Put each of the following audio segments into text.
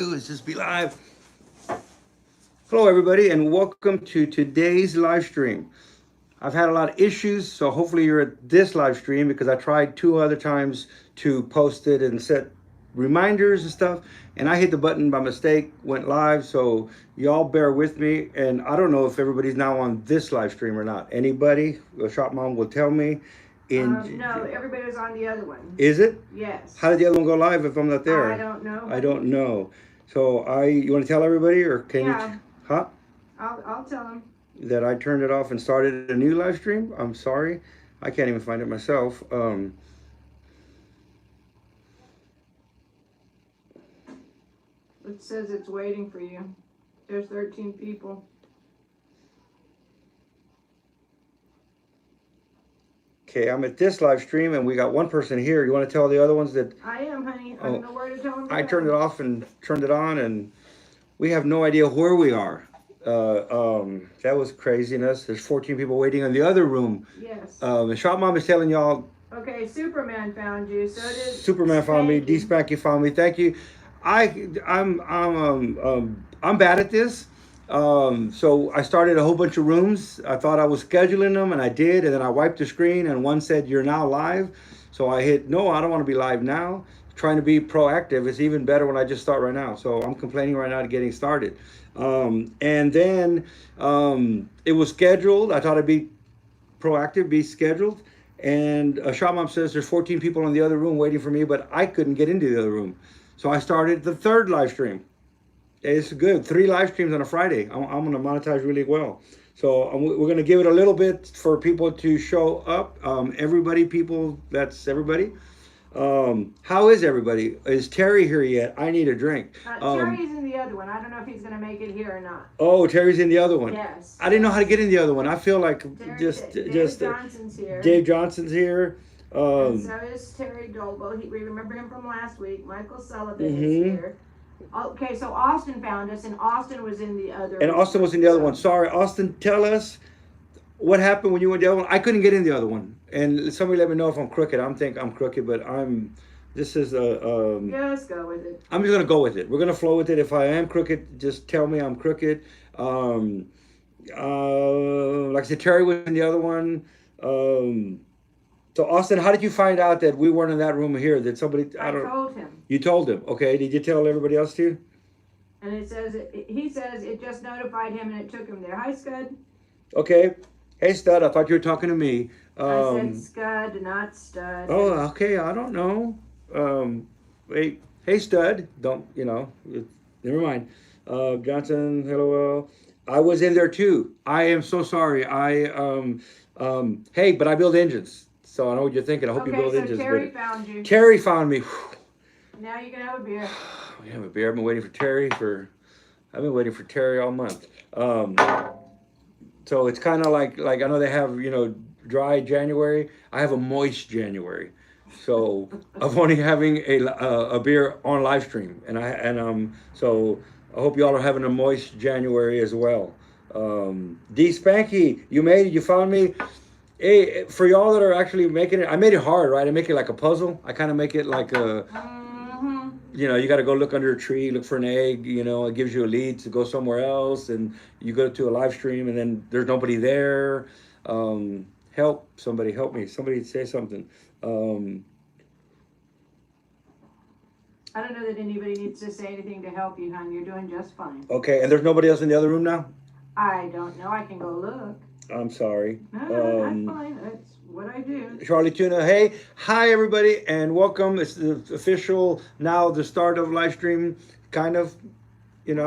Let's just be live. Hello, everybody, and welcome to today's live stream. I've had a lot of issues, so hopefully you're at this live stream because I tried two other times to post it and set reminders and stuff, and I hit the button by mistake, went live, so y'all bear with me. And I don't know if everybody's now on this live stream or not. Anybody? The shop mom will tell me. No, everybody was on the other one. Is it? Yes. How did the other one go live if I'm not there? I don't know. I don't know. So you want to tell everybody, or can Yeah. you? Huh? I'll tell them. That I turned it off and started a new live stream. I'm sorry, I can't even find it myself. It says it's waiting for you. There's 13 people. Okay, I'm at this live stream and we got one person here. You want to tell the other ones that? I am, honey. I don't know where to tell them. I turned it off and turned it on, and we have no idea where we are. That was craziness. There's 14 people waiting in the other room. Yes. The shop mom is telling y'all. Okay, Superman found you. So did Superman found me. D Spanky found me. Thank you. I'm bad at this. So I started a whole bunch of rooms. I thought I was scheduling them, and I did. And then I wiped the screen, and one said, "You're now live." So I hit no. I don't want to be live now. Trying to be proactive. It's even better when I just start right now. So I'm complaining right now to getting started. And then it was scheduled. I thought I'd be proactive, be scheduled. And shop mom says there's 14 people in the other room waiting for me, but I couldn't get into the other room. So I started the third live stream. It's good. 3 live streams on a Friday. I'm going to monetize really well. So we're going to give it a little bit for people to show up. Everybody, people, that's everybody. How is everybody? Is Terry here yet? I need a drink. Terry's in the other one. I don't know if he's going to make it here or not. Oh, Terry's in the other one. Yes. I didn't know how to get in the other one. I feel like Dave Johnson's here. Dave Johnson's here. And so is Terry Dolbo. We remember him from last week. Michael Sullivan is here. Okay, so Austin found us, and Austin was in the other. And Austin was in the other one. Sorry, Austin. Tell us what happened when you went the other one. I couldn't get in the other one, and somebody let me know if I'm crooked. I think I'm crooked, but I'm. This is a. Just go with it. I'm just gonna go with it. We're gonna flow with it. If I am crooked, just tell me I'm crooked. Like I said, Terry was in the other one. So Austin, how did you find out that we weren't in that room here? Did somebody? I told him. You told him. Okay. Did you tell everybody else too? And he says it just notified him and it took him there. Hi, Scud. Okay. Hey, Stud. I thought you were talking to me. I said Scud, not Stud. Oh, okay. I don't know. Wait. Hey, Stud. Don't never mind. Johnson. Hello. I was in there too. I am so sorry. Hey, but I build engines. So I know what you're thinking. I hope you build engines. Terry found you. Terry found me. Now you can have a beer. We have a beer. I've been waiting for Terry all month. So it's kind of like I know they have dry January. I have a moist January. So I'm only having a beer on live stream, so I hope y'all are having a moist January as well. D Spanky, you made it. You found me. Hey, for y'all that are actually making it, I made it hard, right? I make it like a puzzle. I kind of make it like a, you got to go look under a tree, look for an egg. It gives you a lead to go somewhere else, and you go to a live stream, and then there's nobody there. Help! Somebody help me! Somebody say something. I don't know that anybody needs to say anything to help you, hon. You're doing just fine. Okay, and there's nobody else in the other room now? I don't know. I can go look. I'm sorry. No, that's fine. That's what I do. Charlie Tuna, hey. Hi, everybody, and welcome. It's the official, now the start of live stream, kind of, you're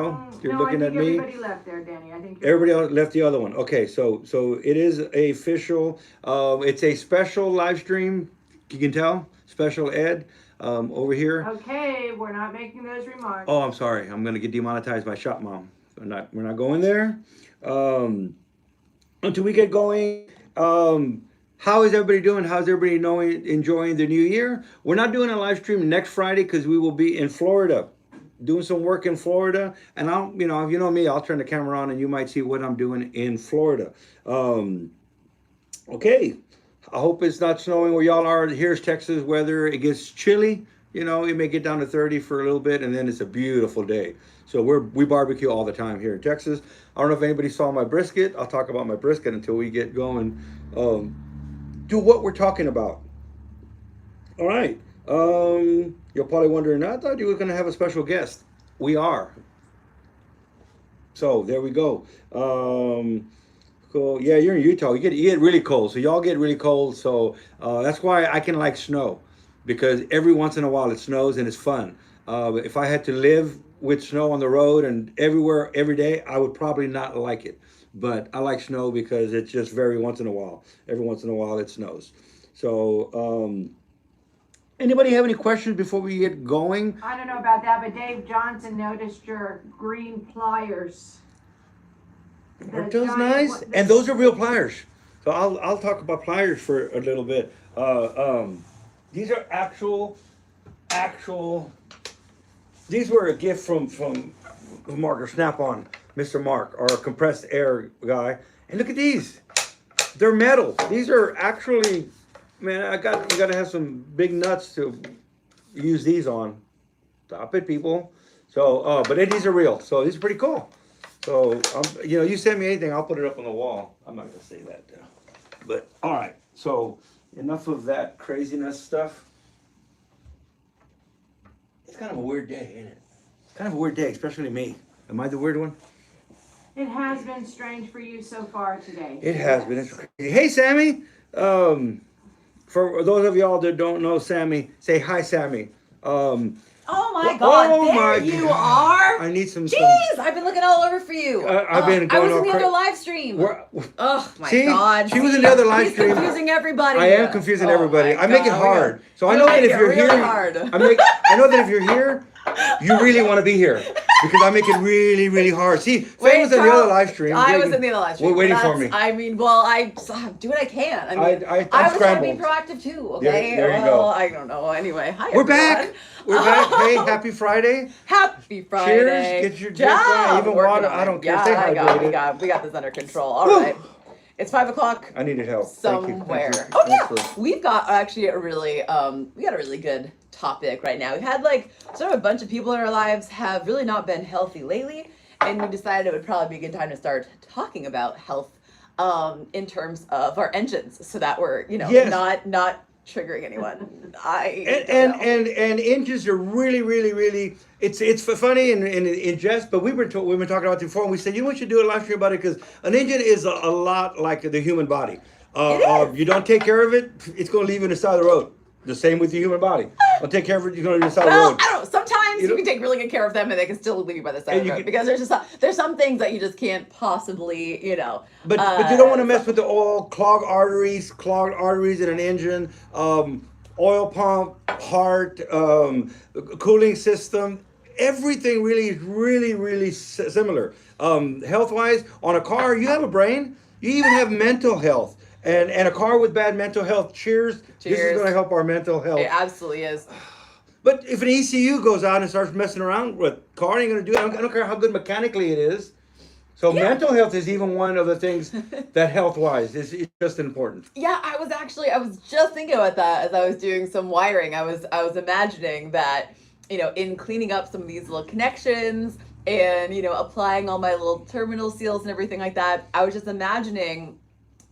looking at me. Everybody left there, Danny. I think everybody else left the other one. Okay, so it is a official, it's a special live stream. You can tell, special ed over here. Okay, we're not making those remarks. Oh, I'm sorry. I'm going to get demonetized by Shop Mom. We're not going there. Until we get going, how is everybody doing? How's everybody enjoying the new year? We're not doing a live stream next Friday because we will be in Florida, doing some work in Florida. And if you know me, I'll turn the camera on and you might see what I'm doing in Florida. Okay, I hope it's not snowing where y'all are. Here's Texas weather. It gets chilly. You know, it may get down to 30 for a little bit, and then it's a beautiful day. So we barbecue all the time here in Texas. I don't know if anybody saw my brisket. I'll talk about my brisket until we get going. Do what we're talking about. All right. You're probably wondering, I thought you were going to have a special guest. We are. So there we go. Cool. Yeah, you're in Utah. You get really cold. So y'all get really cold. So that's why I can like snow, because every once in a while it snows and it's fun. If I had to live with snow on the road and everywhere every day, I would probably not like it. But I like snow because it's just very once in a while. Every once in a while it snows. So anybody have any questions before we get going? I don't know about that, but Dave Johnson noticed your green pliers. Aren't those nice? And those are real pliers. So I'll talk about pliers for a little bit. These are actual. These were a gift from Mark or Snap-on, Mr. Mark, our compressed air guy. And look at these. They're metal. These are actually, man. You gotta have some big nuts to use these on. Stop it, people. So, but these are real. So these are pretty cool. So, you send me anything, I'll put it up on the wall. I'm not gonna say that, but all right. So, enough of that craziness stuff. It's kind of a weird day, ain't it? It's kind of a weird day, especially me. Am I the weird one? It has been strange for you so far today. It has been. It's crazy. Hey, Sammy. For those of y'all that don't know Sammy, say hi, Sammy. Oh my God! You are. I need some. Jeez, I've been looking all over for you. I've been. I was in the other live stream. Oh my God! She was in the other live stream. He's confusing everybody. I am confusing everybody. I make it hard. So I know that if you're here, I know that if you're here, you really want to be here because I make it really, really hard. See, Faye was in the other live stream. I was in the other live stream. Waiting for me. I mean, well, I do what I can. I mean, I was trying to be proactive too. Okay. There you go. I don't know. Anyway, hi. We're back. We're back. Hey, happy Friday. Happy Friday. Cheers. Get your drink on. Even water. I don't care. Stay hydrated. We got this under control. All right. It's 5 o'clock. I needed help. Somewhere. Thank you. Oh yeah. We've got actually a really good topic right now. We've had sort of a bunch of people in our lives have really not been healthy lately, and we decided it would probably be a good time to start talking about health in terms of our engines, so that we're not triggering anyone. And engines are really it's funny in jest, but we've been talking about it before, and we said, we should do a live stream about it because an engine is a lot like the human body. You don't take care of it, it's going to leave you on the side of the road. The same with the human body. Don't take care of it, you're going to leave the side of the road. I don't know. Sometimes you can take really good care of them, and they can still leave you by the side of the road because there's some things that you just can't possibly, But you don't want to mess with the oil, clogged arteries in an engine, oil pump, heart, cooling system. Everything really is really similar. Health-wise, on a car, you have a brain. You even have mental health. And a car with bad mental health, cheers. This is going to help our mental health. It absolutely is. But if an ECU goes out and starts messing around with car, ain't going to do it. I don't care how good mechanically it is. So mental health is even one of the things that health-wise is just important. Yeah, I was just thinking about that as I was doing some wiring. I was imagining that, in cleaning up some of these little connections and, applying all my little terminal seals and everything like that, I was just imagining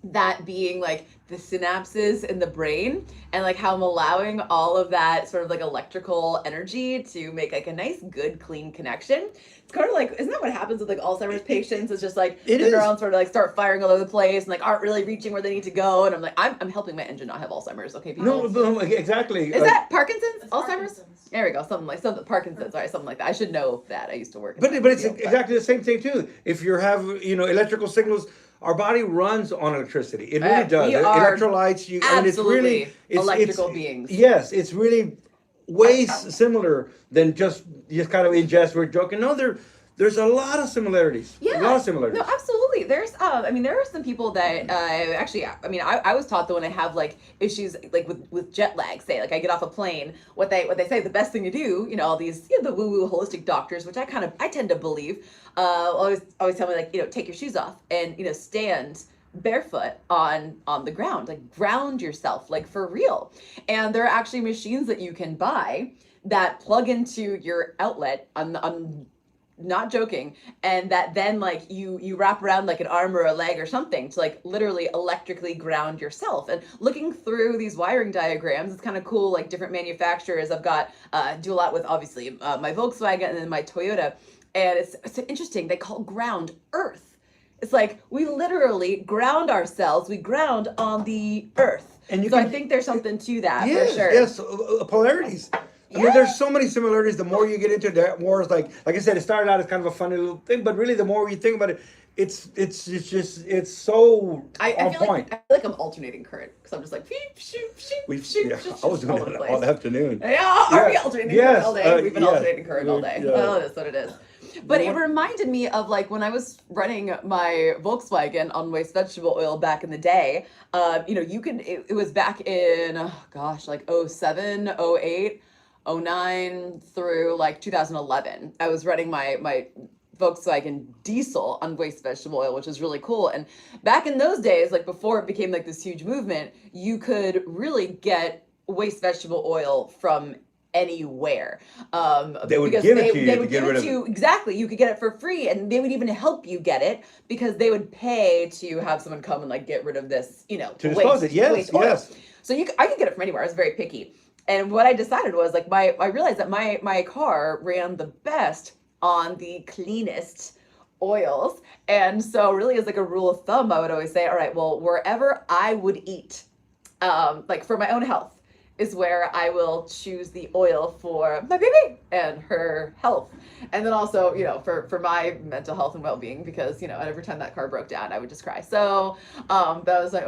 that being the synapses in the brain and how I'm allowing all of that sort of electrical energy to make a nice, good, clean connection. It's kind of isn't that what happens with Alzheimer's patients? It's just the neurons sort of start firing all over the place and aren't really reaching where they need to go. And I'm helping my engine not have Alzheimer's. Okay, people. No, exactly. Is that Parkinson's? Alzheimer's? There we go. Something Parkinson's. Sorry, something like that. I should know that. I used to work. But it's exactly the same thing too. If you have electrical signals. Our body runs on electricity. It really does. Electrolytes. It's electrical beings. Yes, it's really way similar than just kind of ingest. We're joking. No, there's a lot of similarities. Yeah. A lot of similarities. No, absolutely. There's there are some people that I was taught that when I have issues with jet lag, say I get off a plane, what they say the best thing to do, all these the woo-woo holistic doctors, which I tend to believe, always tell me take your shoes off and stand barefoot on the ground, ground yourself for real. And there are actually machines that you can buy that plug into your outlet. I'm not joking, and that then like you wrap around like an arm or a leg or something to like literally electrically ground yourself. And looking through these wiring diagrams, it's kind of cool. Like different manufacturers, I've got do a lot with obviously my Volkswagen and then my Toyota, and it's interesting. They call ground earth. It's like we literally ground ourselves. We ground on the earth. And so I think there's something to that for sure. Yes, polarities. I mean, there's so many similarities. The more you get into it, the more it's like I said, it started out as kind of a funny little thing, but really, the more you think about it, it's so on point. I feel like I'm alternating current because I'm just like, I was doing that all afternoon. Are we alternating current all day? We've been yes. alternating current all day. Oh, that's what it is. But it reminded me of like when I was running my Volkswagen on waste vegetable oil back in the day. You could, it was back in, like 07, 08. 09 through like 2011. I was running my Volkswagen diesel on waste vegetable oil, which is really cool. And back in those days, like before it became like this huge movement, you could really get waste vegetable oil from anywhere. They would give it to you. They would give it to you. Exactly. You could get it for free, and they would even help you get it because they would pay to have someone come and like get rid of this, to dispose it. Yes, oil. yes. So I could get it from anywhere. I was very picky. And what I decided was like I realized that my car ran the best on the cleanest oils. And so really as like a rule of thumb, I would always say, all right, well, wherever I would eat, like for my own health is where I will choose the oil for my baby and her health. And then also, for my mental health and well-being, because, every time that car broke down, I would just cry. So that was my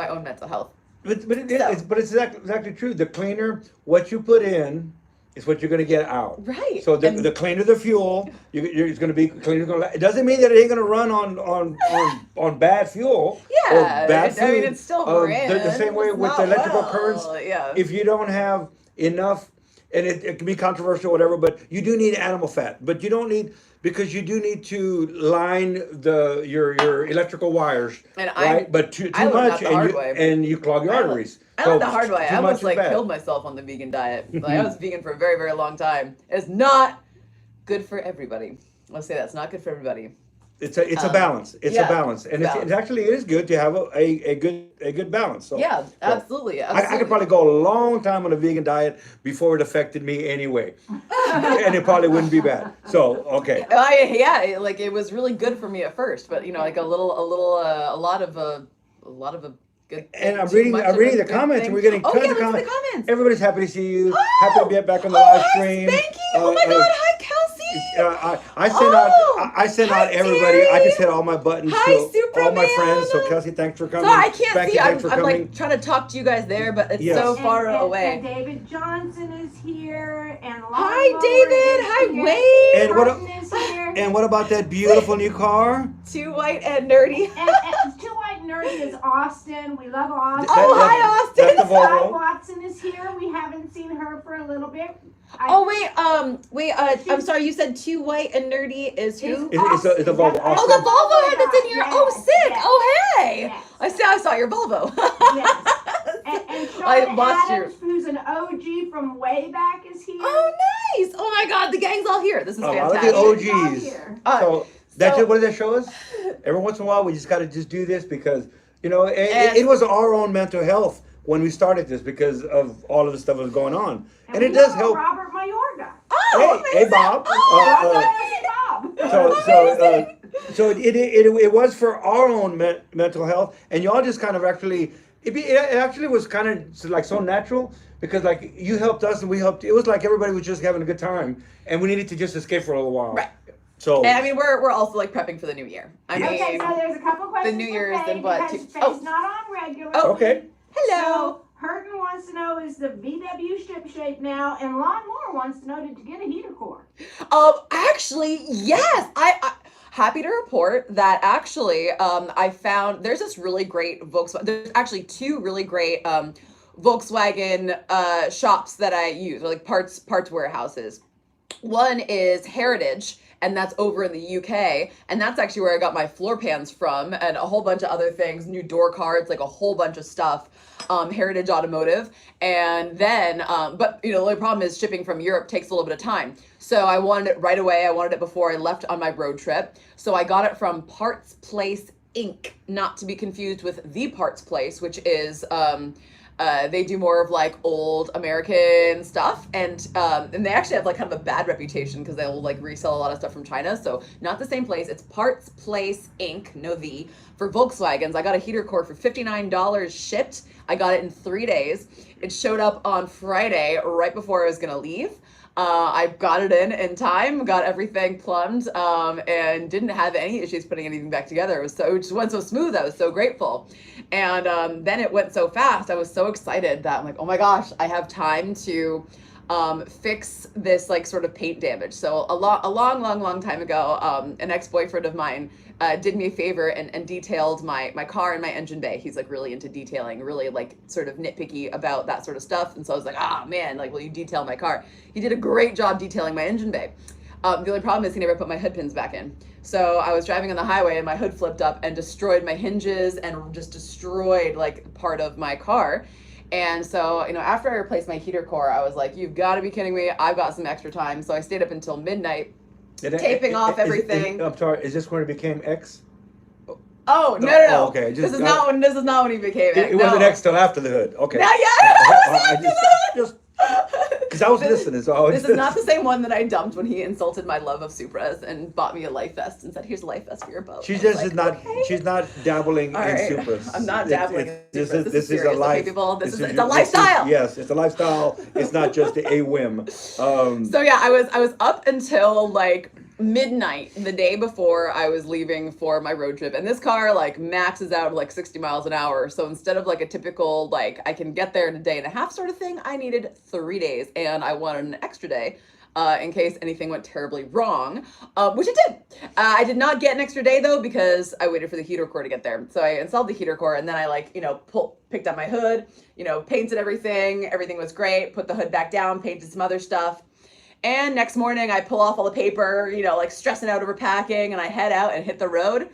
own mental health. But it's exactly true. The cleaner what you put in is what you're going to get out. Right. So the cleaner the fuel, it's going to be cleaner. It doesn't mean that it ain't going to run on bad fuel. Yeah. Or bad food. I mean, it's still ran. The same way with the electrical currents. Yeah. If you don't have enough, and it can be controversial, whatever, but you do need animal fat. But you don't need, because you do need to line your electrical wires, right? But too much, and you clog your arteries. I learned the hard way. I almost killed myself on the vegan diet. Like, I was vegan for a very, very long time. It's not good for everybody. I'll say that. It's not good for everybody. It's a balance. It's a balance, and it actually is good to have a good balance. So, absolutely. I could probably go a long time on a vegan diet before it affected me anyway, and it probably wouldn't be bad. So okay. Like it was really good for me at first, but like a lot of a good. And I'm reading the comments, and we're getting tons of comments. Everybody's happy to see you. Happy to be back on the live stream. Thank you. Oh my God. Hi, Kelsey. I sent out everybody. Terry. I just hit all my buttons to all my friends. So Kelsey, thanks for coming. So I can't see. I'm coming. like trying to talk to you guys there, but it's so far away. And David Johnson is here, and hi, David. Hi, Wade. And what about that beautiful new car? Too white and nerdy. and Too White and Nerdy is Austin. We love Austin. Hi, Austin. That's the Volvo. Sky Watson is here. We haven't seen her for a little bit. I'm sorry, you said Too White and Nerdy is who? It's a Volvo. Oh, the Volvo head that's in here. Oh, sick. Yes. Oh, hey. Yes. I saw your Volvo. Yes. And Sean Adams, who's an OG from way back, is here. Oh, nice. Oh, my God. The gang's all here. This is fantastic. I like the OGs. What does that show us? Every once in a while, we just got to just do this because, it was our own mental health when we started this because of all of the stuff that was going on. And it does help. Robert Mayorga. Oh, hey, Bob. So it was for our own mental health, and y'all just kind of actually, it actually was kind of like so natural because like you helped us and we helped. It was like everybody was just having a good time, and we needed to just escape for a little while. Right. So and I mean we're also like prepping for the new year. Okay, so there's a couple questions. The New Year's and what? Faye's not on regular. Oh, okay. Hello. So Hurton wants to know, is the VW ship shape now? And Lawnmower wants to know, did you get a heater core? Actually, yes. I happy to report that actually I found there's this really great Volkswagen. There's actually two really great Volkswagen shops that I use, or like parts warehouses. One is Heritage, and that's over in the UK, and that's actually where I got my floor pans from, and a whole bunch of other things, new door cards, like a whole bunch of stuff. Heritage Automotive, and then but the only problem is shipping from Europe takes a little bit of time, so I wanted it right away. I wanted it before I left on my road trip, so I got it from Parts Place Inc., not to be confused with The Parts Place, which is they do more of like old American stuff, and they actually have like kind of a bad reputation because they'll like resell a lot of stuff from China. So not the same place. It's Parts Place Inc., no the, for Volkswagens. I got a heater core for $59 shipped. I got it in 3 days. It showed up on Friday right before I was gonna leave. I got it in time, got everything plumbed, and didn't have any issues putting anything back together. It just went so smooth. I was so grateful. And then it went so fast. I was so excited that I'm like, oh my gosh, I have time to fix this like sort of paint damage. So a long time ago, an ex-boyfriend of mine did me a favor and detailed my car and my engine bay. He's like really into detailing, really like sort of nitpicky about that sort of stuff. And so I was like, man, like, will you detail my car? He did a great job detailing my engine bay. The only problem is he never put my hood pins back in. So I was driving on the highway and my hood flipped up and destroyed my hinges and just destroyed like part of my car. And so, after I replaced my heater core, I was like, you've got to be kidding me. I've got some extra time. So I stayed up until midnight, taping off everything. I'm sorry, is this when it became X? Oh, no. Oh, okay. This is not when he became X. It wasn't X till after the hood. Okay. Not yet. just because I was listening. So this is not the same one that I dumped when he insulted my love of Supras and bought me a life vest and said, "Here's a life vest for your boat." She just like, is not. Okay. She's not dabbling in Supras. I'm not dabbling in Supras. This is a serious, life. Okay, people. It's a lifestyle. Yes, it's a lifestyle. It's not just a whim. So yeah, I was up until like midnight the day before I was leaving for my road trip, and this car like maxes out like 60 miles an hour. So instead of like a typical like I can get there in a day and a half sort of thing, I needed 3 days, and I wanted an extra day in case anything went terribly wrong, which it did. I did not get an extra day though because I waited for the heater core to get there. So I installed the heater core, and then I like picked up my hood, painted everything. Everything was great. Put the hood back down, painted some other stuff. And next morning I pull off all the paper, like stressing out over packing, and I head out and hit the road.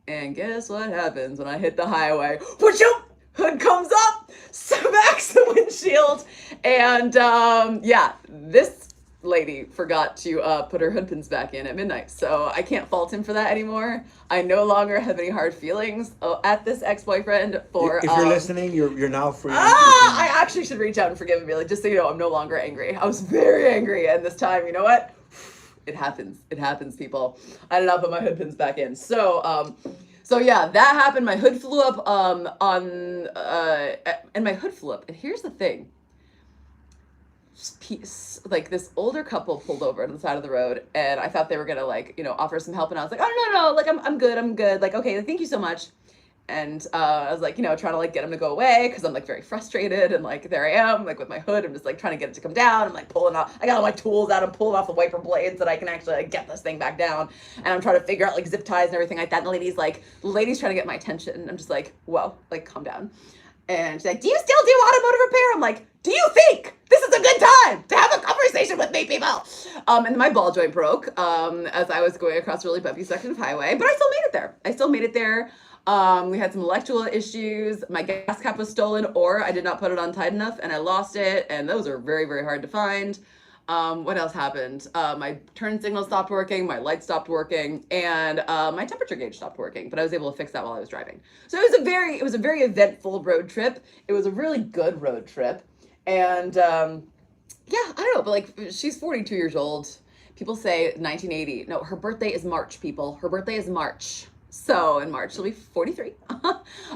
And guess what happens when I hit the highway? Whoosh-oop! Hood comes up, smacks the windshield, and this lady forgot to put her hood pins back in at midnight. So I can't fault him for that anymore. I no longer have any hard feelings at this ex-boyfriend for... If you're listening, you're now free. I actually should reach out and forgive him. Like, just so you know, I'm no longer angry. I was very angry, and this time, you know what? It happens. It happens, people. I did not put my hood pins back in. So yeah, that happened. My hood flew up and my hood flew up. And here's the thing. Like this older couple pulled over to the side of the road, and I thought they were gonna offer some help, and I was like, oh no, like I'm good, like okay, thank you so much. And I was like, trying to like get him to go away because I'm like very frustrated, and like there I am like with my hood, I'm just like trying to get it to come down. I'm like pulling off, I got all my tools out, I'm pulling off the wiper blades that I can actually like get this thing back down, and I'm trying to figure out like zip ties and everything like that. And the lady's trying to get my attention, and I'm just like, whoa, like calm down. And she's like, do you still do automotive repair? I'm like, do you think this is a good time to have a conversation with me, people? And my ball joint broke as I was going across a really bumpy section of highway, but I still made it there. We had some electrical issues. My gas cap was stolen, or I did not put it on tight enough, and I lost it, and those are very, very hard to find. What else happened? My turn signal stopped working, my lights stopped working, and my temperature gauge stopped working, but I was able to fix that while I was driving. So it was a very eventful road trip. It was a really good road trip. And I don't know, but like she's 42 years old. People say 1980. No, her birthday is March, people. Her birthday is March. So in March, she'll be 43.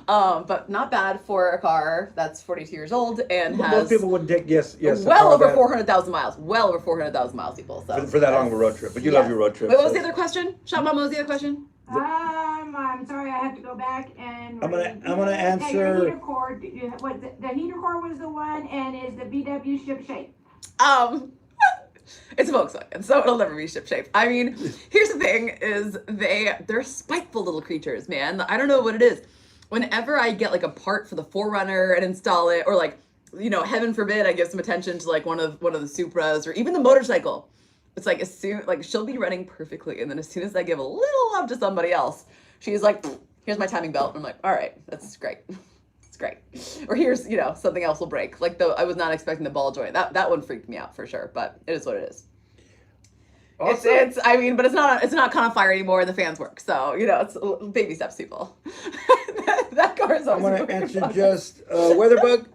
But not bad for a car that's 42 years old and has... Most people would take, yes. Well over 400,000 miles. Well over 400,000 miles, people. So for that long of a road trip. But you love your road trip. Wait, what was the other question? Shop Mom, what was the other question? I'm sorry, I have to go back and... I'm gonna answer... The heater core, the heater core was the one, and is the VW ship shape? It's a Volkswagen, so it'll never be ship shape. I mean, here's the thing: is they're spiteful little creatures, man. I don't know what it is. Whenever I get like a part for the 4Runner and install it, or like, heaven forbid, I give some attention to like one of the Supras or even the motorcycle. It's like as soon like she'll be running perfectly, and then as soon as I give a little love to somebody else, she's like, "Here's my timing belt." And I'm like, "All right, that's great." Great. Or here's, something else will break. Like I was not expecting the ball joint. That one freaked me out for sure, but it is what it is. Awesome. But it's not kind of fire anymore and the fans work. So, it's baby steps, people. that car is always I'm going to answer just Weatherbug.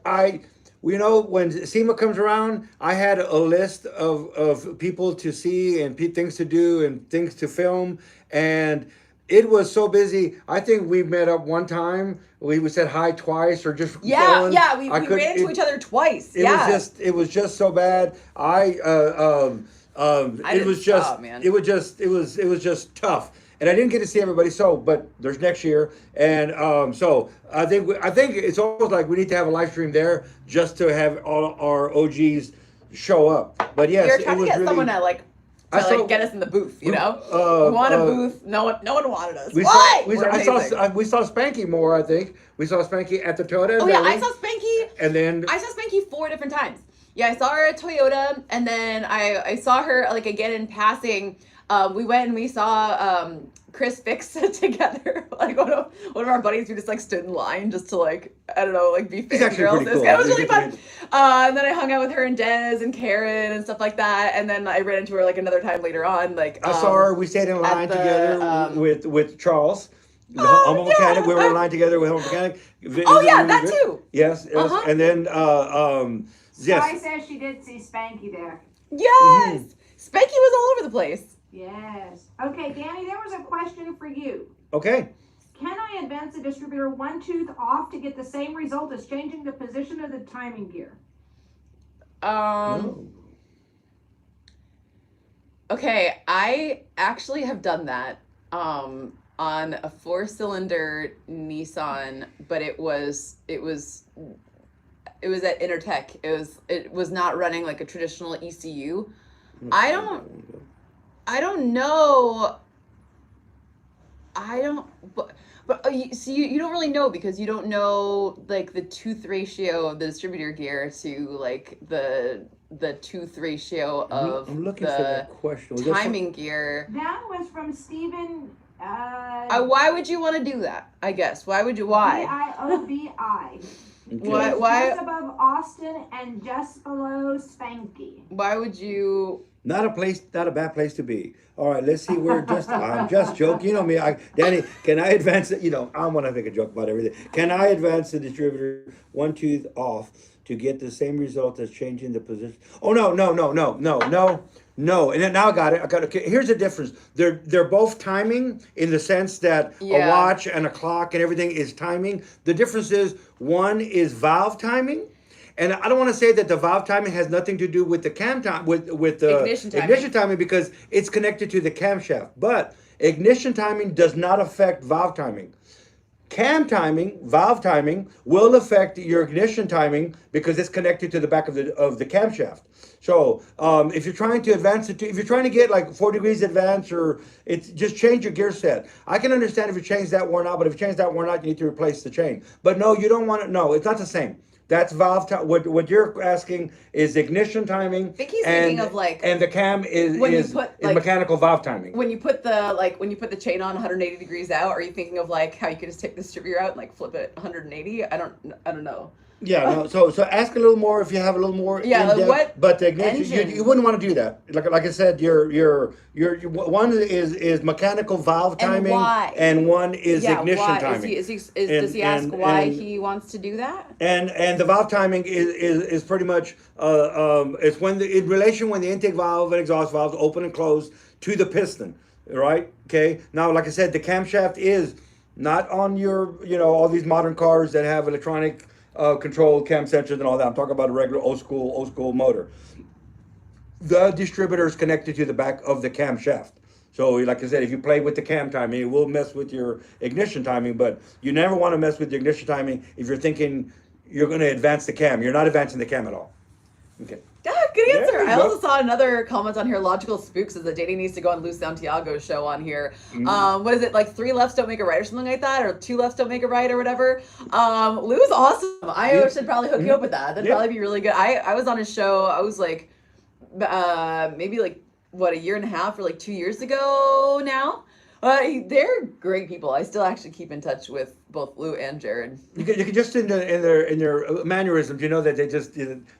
When SEMA comes around, I had a list of people to see and things to do and things to film, and it was so busy. I think we met up one time. We said hi twice, or just we ran into each other twice. It was just so bad. It was just tough, and I didn't get to see everybody. So, but there's next year, and so I think it's almost like we need to have a live stream there just to have all our OGs show up. But yes, you're trying to get someone to get us in the booth, we want a booth. No one wanted us. We saw Spanky more. I think we saw Spanky at the Toyota. Oh yeah, I saw Spanky. And then I saw Spanky 4 different times. Yeah, I saw her at Toyota, and then I saw her again in passing. We went and we saw Chris Fix together. One of our buddies, we just stood in line just to be fangirls. Cool. It was really fun. And then I hung out with her and Des and Karen and stuff like that. And then I ran into her another time later on. I saw her. We stayed in line together with Charles. The Humble Mechanic. We were in line together with Humble Mechanic. That too. Yes. It was, and then yes. Sky says she did see Spanky there. Yes. Spanky was all over the place. Yes. Okay, Danny, there was a question for you. Okay. Can I advance the distributor one tooth off to get the same result as changing the position of the timing gear? No. Okay, I actually have done that on a 4-cylinder Nissan, but it was at Intertech. It was not running like a traditional ECU. I don't know. But see, you don't really know because you don't know the tooth ratio of the distributor gear to the tooth ratio of I'm looking for that question. Timing gear. That was from Steven. Why would you want to do that? I guess. Why? VIOBI. Okay. Why? Just above Austin and just below Spanky. Why would you? Not a bad place to be. All right, let's see. I'm just joking. Danny, can I advance it? I want to make a joke about everything. Can I advance the distributor one tooth off to get the same result as changing the position? Oh, no. And then now I got it. Okay, here's the difference. They're both timing in the sense that a watch and a clock and everything is timing. The difference is one is valve timing. And I don't want to say that the valve timing has nothing to do with the cam time, with the ignition timing, because it's connected to the camshaft. But ignition timing does not affect valve timing. Cam timing, valve timing, will affect your ignition timing because it's connected to the back of the camshaft. So if you're trying to advance it, if you're trying to get 4 degrees advance, or it's just change your gear set. I can understand if you change that worn out, but if you change that worn out, you need to replace the chain. But no, you don't want it. No, it's not the same. That's valve time. What you're asking is ignition timing. I think he's thinking of and the cam is mechanical valve timing. When you put the chain on 180 degrees out, are you thinking of how you could just take the distributor out and flip it 180? I don't know. Yeah, no. So ask a little more if you have a little more. Yeah, what? But the ignition, you wouldn't want to do that. Like I said, your one is mechanical valve timing, and one is ignition timing. Does he ask why he wants to do that? And the valve timing is pretty much it's when in relation when the intake valve and exhaust valves open and close to the piston, right? Okay. Now, like I said, the camshaft is not on your all these modern cars that have electronic control cam sensors and all that. I'm talking about a regular old school motor. The distributor is connected to the back of the camshaft. So like I said, if you play with the cam timing, it will mess with your ignition timing, but you never want to mess with the ignition timing if you're thinking you're going to advance the cam. You're not advancing the cam at all. Okay. Yeah, good answer. I also saw another comment on here. Logical Spook says that Danny needs to go on Lou Santiago's show on here. What is it, 3 lefts don't make a right or something like that, or 2 lefts don't make a right or whatever? Lou's awesome. I should probably hook you up with that. That'd probably be really good. I was on his show. I was maybe a year and a half or like 2 years ago now. They're great people. I still actually keep in touch with both Lou and Jared. You can just in their mannerisms, you know that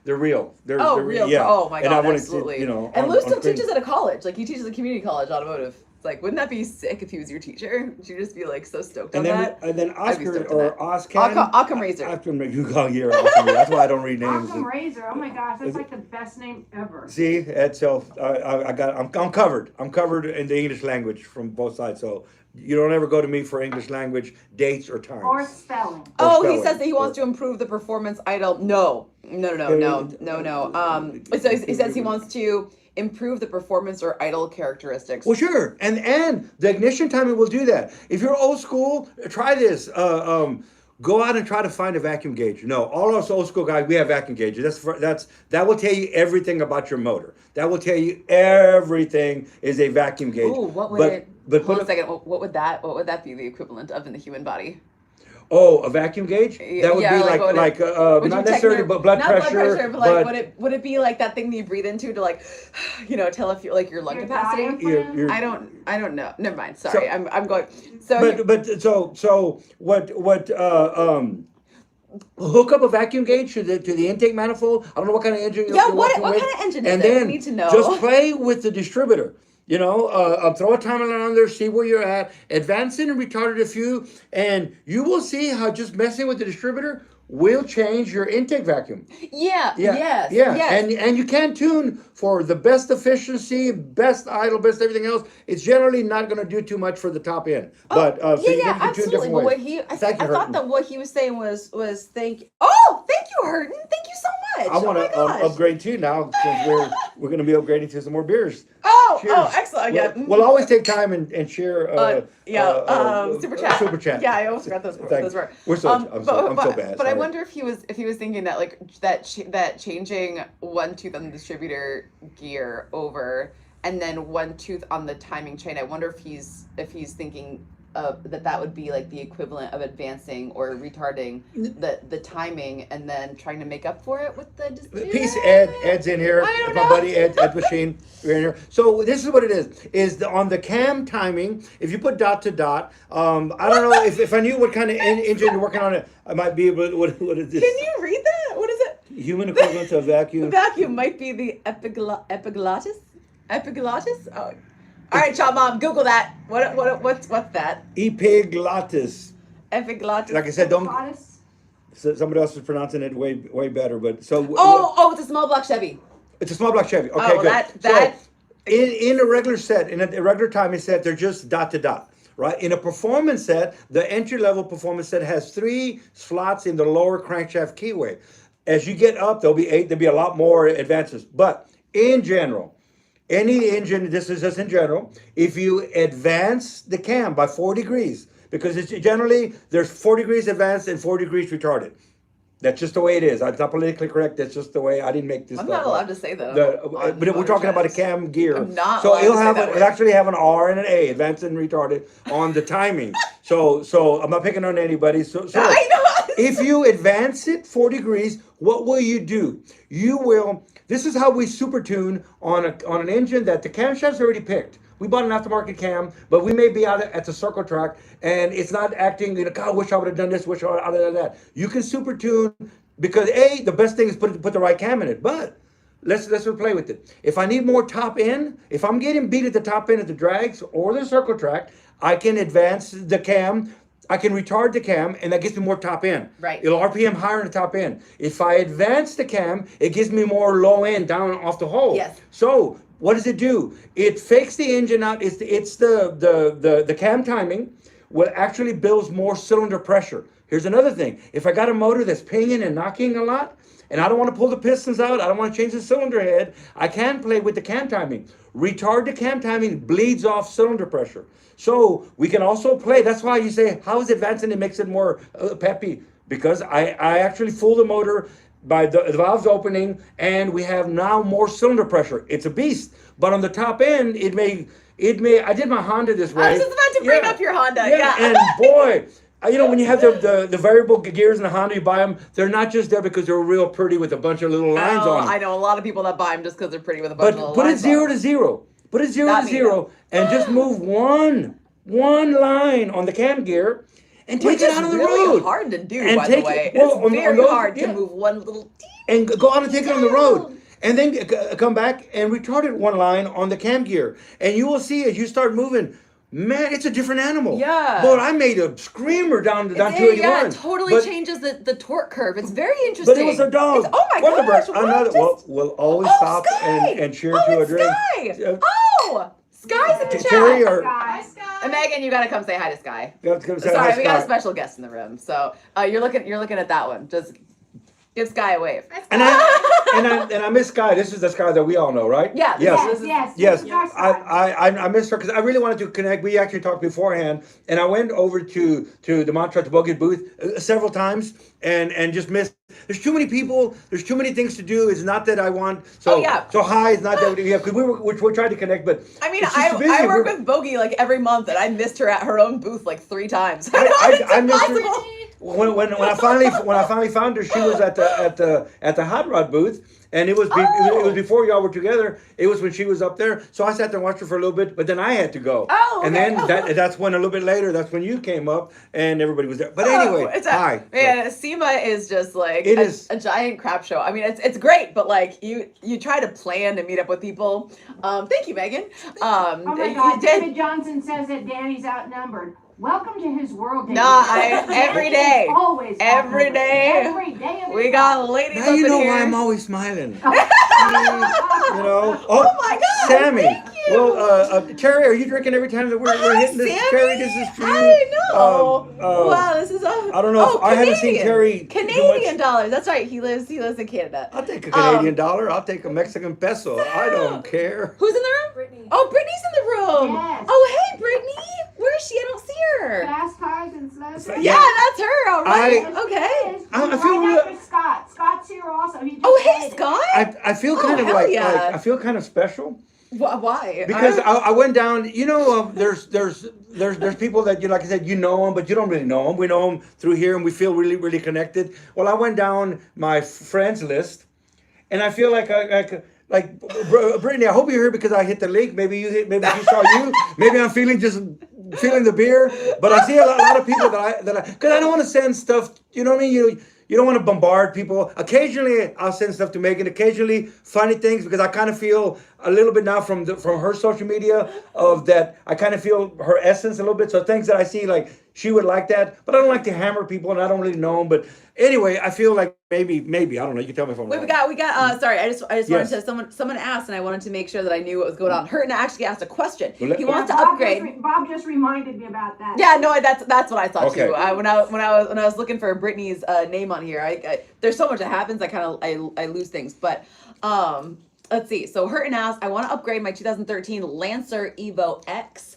they're real. They're Real. yeah. Oh my And I God, wanted to, absolutely. and Lou still teaches at a college. Like he teaches at community college automotive. It's like, wouldn't that be sick if he was your teacher? Would you just be like so stoked on that? And then I'd be Oscar stoked on or that. Oscar. Occam Razor. You call here. Occam Razor. That's why I don't read names. Occam Razor. Oh my gosh, that's like the best name ever. See, and so I'm covered. I'm covered in the English language from both sides. So you don't ever go to me for English language dates or times. Or spelling. He says that he wants to improve the performance idle. No. So he says he wants to improve the performance or idle characteristics. Well, sure, and the ignition timing will do that. If you're old school, try this. Go out and try to find a vacuum gauge. No, all us old school guys, we have vacuum gauges. That will tell you everything about your motor. That will tell you everything is a vacuum gauge. Oh, what would hold on a second. What would that be the equivalent of in the human body? Oh, a vacuum gauge? That would be like not necessarily but blood pressure, but would it be like that thing that you breathe into to like, tell if you like your lung capacity? I don't know. Never mind. Sorry, I'm going. So what hook up a vacuum gauge to the intake manifold. I don't know what kind of engine you're what working with. kind of engine is and it? then We need to know. Just play with the distributor. Throw a timer on there, see where you're at, advance it and retard it a few, and you will see how just messing with the distributor will change your intake vacuum. Yes. And you can tune for the best efficiency, best idle, best everything else. It's generally not going to do too much for the top end. Absolutely. But I thought that what he was saying was thank you, Hurton. Thank you so much. I want to upgrade too now since we're going to be upgrading to some more beers. Cheers. Excellent. We'll always take time and share. Super chat. Super chat. Yeah, I almost forgot those words. We're so I'm so bad. But I wonder if he was thinking that like that changing one tooth on the distributor gear over and then one tooth on the timing chain. I wonder if he's thinking that would be like the equivalent of advancing or retarding the timing and then trying to make up for it with the distributor. Peace, Ed's in here. My buddy Ed Machine. We're in here. So this is what it is. On the cam timing, if you put dot to dot, I don't know if I knew what kind of engine you're working on it, I might be able to, what is this? Can you read that? What is it? Human equivalent to a vacuum. Vacuum might be the epiglottis? Epiglottis? Oh. All right, Chop Mom, Google that. What's that? Epiglottis. Epiglottis. Like I said, somebody else is pronouncing it way better, but so. It's a small block Chevy. It's a small block Chevy. Okay, good. So in a regular set, in a regular timing set, they're just dot to dot. Right? In a performance set, the entry-level performance set has 3 slots in the lower crankshaft keyway. As you get up, there'll be 8. There'll be a lot more advances. But in general, any engine, this is just in general, if you advance the cam by 4 degrees, because it's generally, there's 4 degrees advanced and 4 degrees retarded. That's just the way it is. It's not politically correct. That's just the way. I didn't make this. I'm not allowed to say that. But we're talking about a cam gear. I'm not. So it'll actually have an R and an A, advanced and retarded, on the timing. So I'm not picking on anybody. So I know. If you advance it 4 degrees, what will you do? You will. This is how we super tune on an engine that the camshaft's already picked. We bought an aftermarket cam, but we may be out at the circle track and it's not acting, God, I wish I would have done this, wish I would have done that. You can super tune because the best thing is put the right cam in it. But let's play with it. If I need more top end, if I'm getting beat at the top end of the drags or the circle track, I can advance the cam. I can retard the cam, and that gives me more top end. Right. It'll RPM higher in the top end. If I advance the cam, it gives me more low end down off the hole. Yes. So what does it do? It fakes the engine out. It's the cam timing will actually builds more cylinder pressure. Here's another thing. If I got a motor that's pinging and knocking a lot, and I don't want to pull the pistons out, I don't want to change the cylinder head, I can play with the cam timing. Retard the cam timing bleeds off cylinder pressure. So we can also play. That's why you say, how is advancing? It makes it more peppy. Because I actually fool the motor by the valves opening, and we have now more cylinder pressure. It's a beast. But on the top end, it may. I did my Honda this way. I was just about to bring up your Honda. Yeah. And boy, when you have the variable gears in the Honda, you buy them. They're not just there because they're real pretty with a bunch of little lines on them. I know a lot of people that buy them just because they're pretty with a bunch of little lines. But put it 0 to 0. Put it 0 Not to me, 0 and just move one line on the cam gear and take Which it is out on the really road. hard to do, And by the take way. it, well, It's on very those, hard yeah. to move one little And go out and take it on the road. down. And then come back and retard it one line on the cam gear. And you will see as you start moving, man, it's a different animal. Yeah. But I made a screamer down Yeah, 281. it totally but, changes the torque curve. It's very interesting. But it was a dog. Oh my What the gosh! bird? What? Another. Just- We'll always Oh, stop Sky! and cheer Oh, to a it's drink. Sky! Oh, Sky's in the chat. Terry or Sky. And Megan, you gotta come say hi to Sky. Come say hi, Sorry, we got a Sky. special guest in the room. So you're looking at that one. Just give Sky a wave. And I miss Sky. This is the Sky that we all know, right? Yeah, Yes. Yes. Yes, I missed her because I really wanted to connect. We actually talked beforehand, and I went over to the Montreux Bogey booth several times and just missed. There's too many people. There's too many things to do. It's not that I want. So Oh, yeah. So high. It's not that we have because we're trying to connect, but I mean, it's just too busy. I work with Bogey like every month, and I missed her at her own booth like 3 times. I missed her. Impossible. When I finally found her, she was at the hot rod booth. And it was Oh. it was before y'all were together. It was when she was up there. So I sat there and watched her for a little bit, but then I had to go. Oh, And okay. then that's when a little bit later, that's when you came up and everybody was there. But anyway, hi. Man, SEMA is just like It is. a giant crap show. I mean, it's great, but like you try to plan to meet up with people. Thank you, Megan. Oh my you God, did- David Johnson says that Danny's outnumbered. Welcome to his world, David. Nah, Danny every is day. Always Every outnumbered. day. Every day of We his got ladies Now up you in know here. why I'm always smiling. You life. know. Oh my God, Sammy. thank you. Well, Terry, are you drinking every time that we're hitting this? Sammy. Terry, this is for you. I know. Wow, this is I don't know if I haven't seen Terry do Canadian much. dollars. That's right. He lives in Canada. I'll take a Canadian dollar. I'll take a Mexican peso. I don't care. Who's in the room? Brittany. Oh, Brittany's in the room. Yes. Oh, hey, Brittany. Where is she? I don't see her. Fast cars and slow cars. Yeah, that's her. All right. Yes, Okay. he is. I He's feel right real- after Scott. Scott's here also. He just Oh, hey, made it. Scott. I feel Oh, kind of hell like yeah. I feel kind of special Why? because I went down. You know, there's people that you like I said you know them, but you don't really know them. We know them through here, and we feel really connected. Well, I went down my friends list, and I feel like Brittany. I hope you're here because I hit the link. Maybe you hit. Maybe she saw you. Maybe I'm feeling the beer. But I see a lot of people that because I don't want to send stuff. You know what I mean? You don't want to bombard people. Occasionally, I'll send stuff to Megan. Occasionally, funny things because I kind of feel a little bit now from her social media of that. I kind of feel her essence a little bit. So things that I see like she would like that, but I don't like to hammer people, and I don't really know them. But anyway, I feel like maybe I don't know. You can tell me if I'm Wait, wrong. we got. Sorry, I just Yes. wanted to. Someone asked, and I wanted to make sure that I knew what was going on. Hurton actually asked a question. Well, let- He wants to Bob upgrade. Bob just reminded me about that. Yeah, no, that's what I thought Okay. too. When I was looking for Brittany's name on here, I there's so much that happens. I lose things, but let's see. So Hurton asked, I want to upgrade my 2013 Lancer Evo X.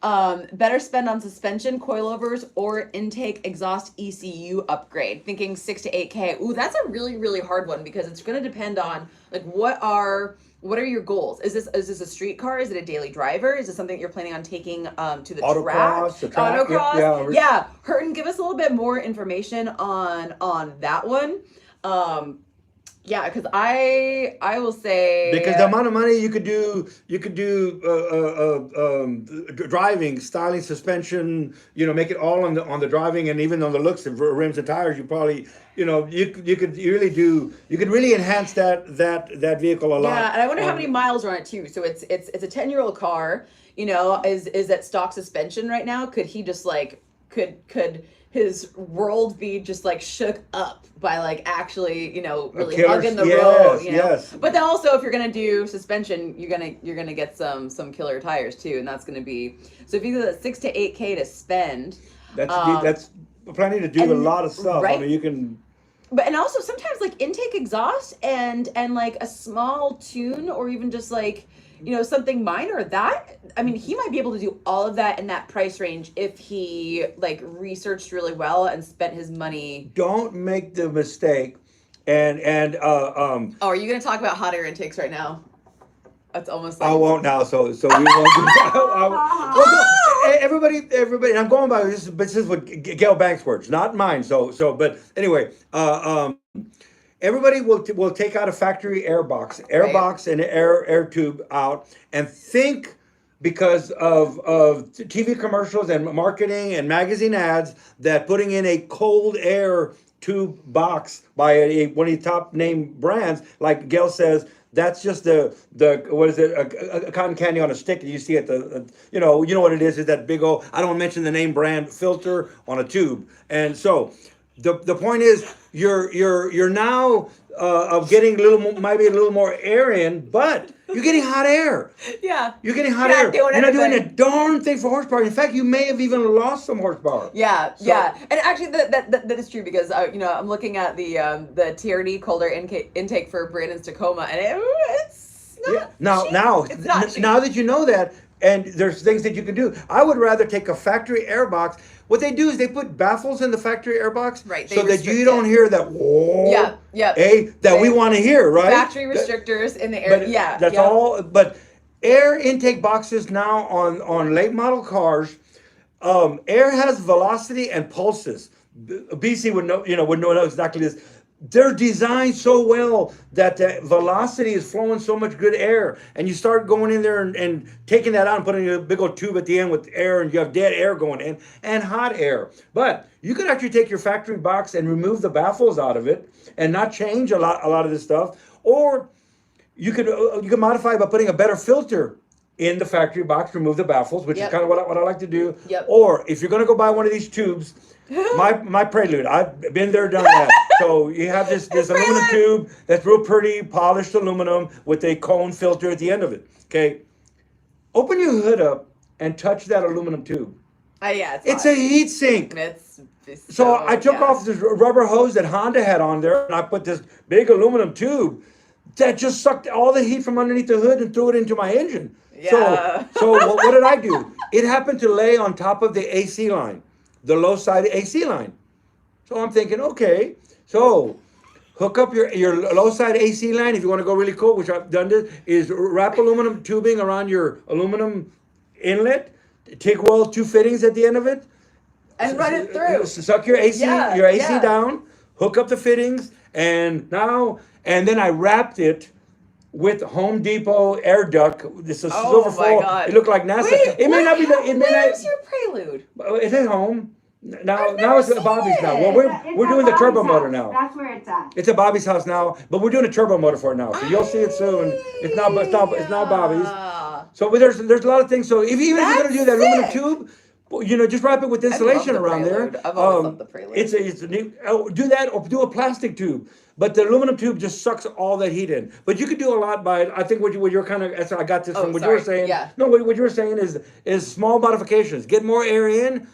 Better spend on suspension, coilovers, or intake exhaust ECU upgrade. Thinking 6 to 8K. Ooh, that's a really hard one because it's going to depend on like what are your goals? Is this a street car? Is it a daily driver? Is it something that you're planning on taking to the Autocross, the track, Autocross? yeah. Yeah. Hurton, give us a little bit more information on that one. Yeah, because I will say Because the amount of money you could do driving, styling, suspension, make it all on the driving and even on the looks of rims and tires. You probably, you could really enhance that vehicle a lot. Yeah, and I wonder how many miles are on it too. So it's a 10-year-old car. Is that stock suspension right now? Could he just like could his world be just like shook up by like actually really killer- hugging the yes, road? yes. But then also if you're gonna do suspension, you're gonna get some killer tires too, and that's gonna be so if you do that 6 to 8K to spend. That's plenty to do a and- lot of stuff. right? I mean, you can. But and also sometimes like intake exhaust and like a small tune or even just like something minor that he might be able to do all of that in that price range if he like researched really well and spent his money. Don't make the mistake, Oh, are you gonna talk about hot air intakes right now? That's almost like I won't now, so we won't do that. Everybody, and I'm going by this is what Gail Banks' words, not mine. So, but anyway, everybody will take out a factory air box and air tube out and think because of TV commercials and marketing and magazine ads that putting in a cold air tube box by one of the top name brands, like Gail says, that's just the what is it, a cotton candy on a stick that you see at the you know what it is that big old, I don't mention the name brand, filter on a tube. And so the point is you're now getting maybe a little more air in, but you're getting hot air. Yeah. You're getting hot air. You're not doing a darn thing for horsepower. In fact, you may have even lost some horsepower. Yeah, yeah. And actually, that is true because I'm looking at the TRD colder intake for Brandon's Tacoma, and it's not cheap. Now that you know that, and there's things that you can do, I would rather take a factory air box. What they do is they put baffles in the factory air box, right, so that you don't hear that whoa, we want to hear, right? Factory restrictors in the air, but that's all. But air intake boxes now on late model cars, air has velocity and pulses. BC would know exactly this. They're designed so well that the velocity is flowing so much good air, and you start going in there and taking that out and putting a big old tube at the end with air, and you have dead air going in and hot air. But you could actually take your factory box and remove the baffles out of it and not change a lot of this stuff, or you could modify by putting a better filter in the factory box, remove the baffles, which is kind of what I like to do. Yep. Or if you're going to go buy one of these tubes, my Prelude, I've been there, done that. So you have this aluminum tube that's real pretty, polished aluminum with a cone filter at the end of it. Okay, open your hood up and touch that aluminum tube. It's a heat sink. So I took off this rubber hose that Honda had on there, and I put this big aluminum tube that just sucked all the heat from underneath the hood and threw it into my engine. Yeah. So what did I do? It happened to lay on top of the AC line, the low side AC line. So I'm thinking, okay, so hook up your low side AC line if you want to go really cool, which I've done this, is wrap aluminum tubing around your aluminum inlet, take weld 2 fittings at the end of it, and run it through. Suck your AC down, hook up the fittings, and then I wrapped it with Home Depot air duct. This is silver foil. It looked like NASA. Wait, it may not be. Where's your Prelude? It's at home. Now it's at Bobby's now. Well, we're doing the turbo motor now. That's where it's at. It's at Bobby's house now, but we're doing a turbo motor for it now. So you'll see it soon. It's not Bobby's. So there's a lot of things. So even if you're gonna do that aluminum tube, well, just wrap it with insulation around there. I've always loved the Prelude. It's a new, do that or do a plastic tube. But the aluminum tube just sucks all that heat in. But you could do a lot by it. I think what you're kind of, I got this from what you were saying. Yeah. No, what you were saying is small modifications. Get more air in.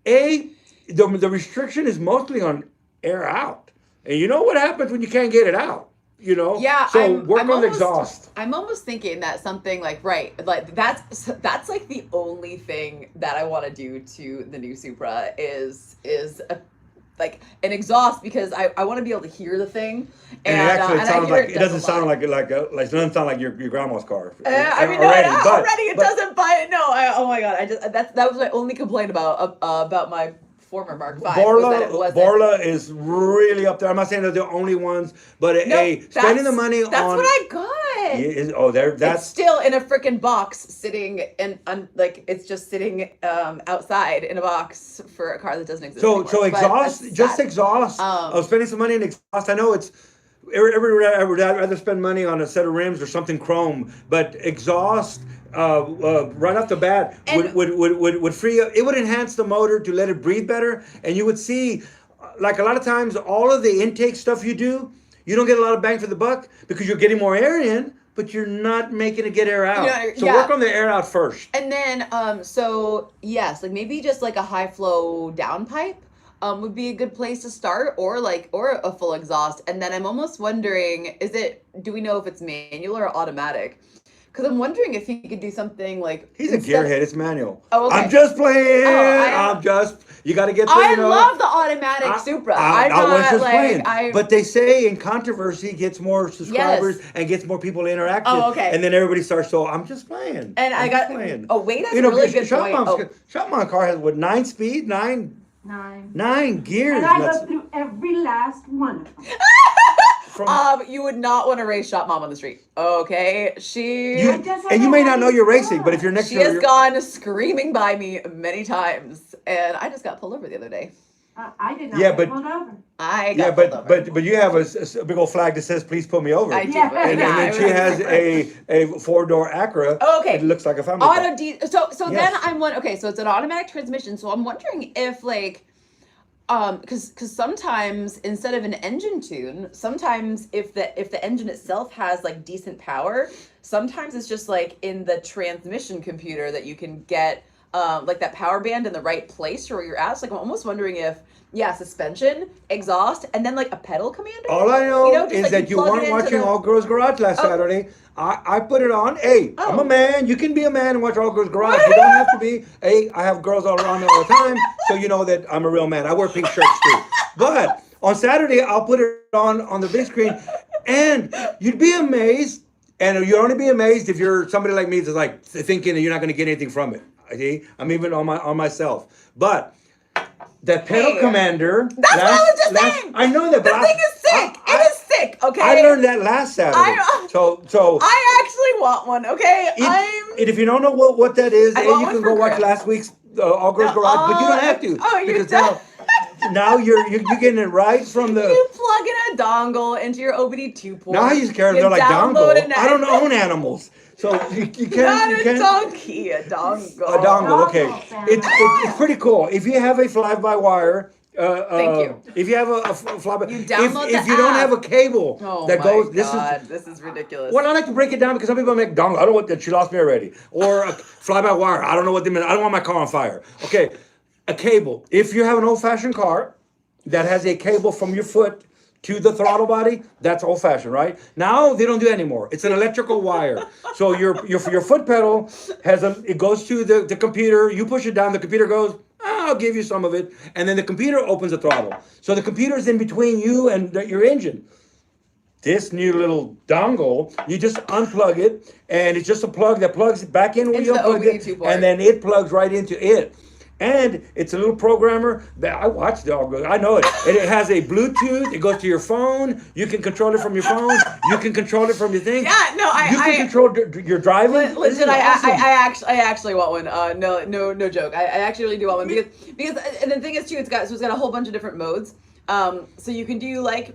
The restriction is mostly on air out. And you know what happens when you can't get it out? Yeah. So work on the exhaust. I'm almost thinking that something like that's like the only thing that I want to do to the new Supra is like an exhaust, because I want to be able to hear the thing. And it actually sounds like, it doesn't sound like it doesn't sound like your grandma's car. Already it doesn't buy it. No, oh my God, that was my only complaint about my former Mark V. Borla is really up there. I'm not saying they're the only ones, but spending the money on. That's what I got. That's it's still in a freaking box, sitting it's just sitting outside in a box for a car that doesn't exist anymore. So exhaust. Spending some money in exhaust. I know it's. I would rather spend money on a set of rims or something chrome, but exhaust. Right off the bat would free up. It would enhance the motor to let it breathe better, and you would see, like a lot of times, all of the intake stuff you do, you don't get a lot of bang for the buck because you're getting more air in, but you're not making it get air out. Work on the air out first. And then, like maybe just like a high flow downpipe. Would be a good place to start, or a full exhaust. And then I'm almost wondering, do we know if it's manual or automatic? Because I'm wondering if he could do something like... He's a gearhead. It's manual. Oh, okay. I'm just playing. You got to get the, I love the automatic Supra. I was just playing. But they say in controversy gets more subscribers and gets more people interactive. Oh, okay. And then everybody starts, so I'm just playing. And that's a really good point. Shopmon car has, 9 speed? 9 gears. And I go through every last one of them. from. You would not want to race Shop Mom on the street. Okay, And you may not know you're racing, but if you're next she to her, has gone screaming by me many times, and I just got pulled over the other day. I did not Yeah, get but- pulled over. I yeah, got pulled over. but you have a big old flag that says "Please pull me over," I do. Yeah. and then she has a 4-door Acura. Okay. It looks like a family car. So Yes. then I'm one. Okay, so it's an automatic transmission. So I'm wondering if like, because sometimes instead of an engine tune, sometimes if the engine itself has like decent power, sometimes it's just like in the transmission computer that you can get like that power band in the right place for where you're at. So like I'm almost wondering if suspension, exhaust, and then like a pedal commander. All I know, just, is like, that you plug it weren't into watching the- All Girls Garage last Saturday. I put it on. Hey, I'm Oh. a man. You can be a man and watch All Girls Garage. You don't have to be. Hey, I have girls all around me all the time, so you know that I'm a real man. I wear pink shirts too. But on Saturday, I'll put it on the big screen, and you'd be amazed. And you'd only be amazed if you're somebody like me that's like thinking that you're not going to get anything from it. See, I'm even on myself, but. That pedal Hey, commander. That's what I was just saying. I know that, The but thing is sick. It is sick. Okay. I learned that last Saturday. So I actually want one. Okay. if you don't know what that is, I you want one can for go watch Graham. last week's All Girls Garage, but you don't have to. Oh, you're because done. now you're getting it right from the. You plug in a dongle into your OBD2 port. Now I use carrots. You They're like download dongle. an I don't own animals, so you can't. Not you a can't. donkey, a dongle. A dongle, okay. Dongle sound. It's pretty cool. If you have a fly-by-wire, Thank you. If you have a fly-by, You download if the you don't app. have a cable Oh that my goes, God, this is ridiculous. Well, I like to break it down because some people make dongle. I don't know what that. She lost me already. Or a fly-by-wire. I don't know what they mean. I don't want my car on fire. Okay, a cable. If you have an old-fashioned car that has a cable from your foot to the throttle body, that's old-fashioned, right? Now they don't do that anymore. It's an electrical wire. So your foot pedal it goes to the computer. You push it down. The computer goes. I'll give you some of it, and then the computer opens the throttle. So the computer's in between you and your engine. This new little dongle, you just unplug it, and it's just a plug that plugs back in where Into you the unplug it, OBD2 port. and then it plugs right into it. And it's a little programmer that I watched it all go. I know it. And it has a Bluetooth. It goes to your phone. You can control it from your phone. You can control it from your thing. Yeah, no, You can control your driving. This is Legit, awesome. I actually want one. No joke. I actually really do want one because and the thing is too, it's got a whole bunch of different modes. So you can do like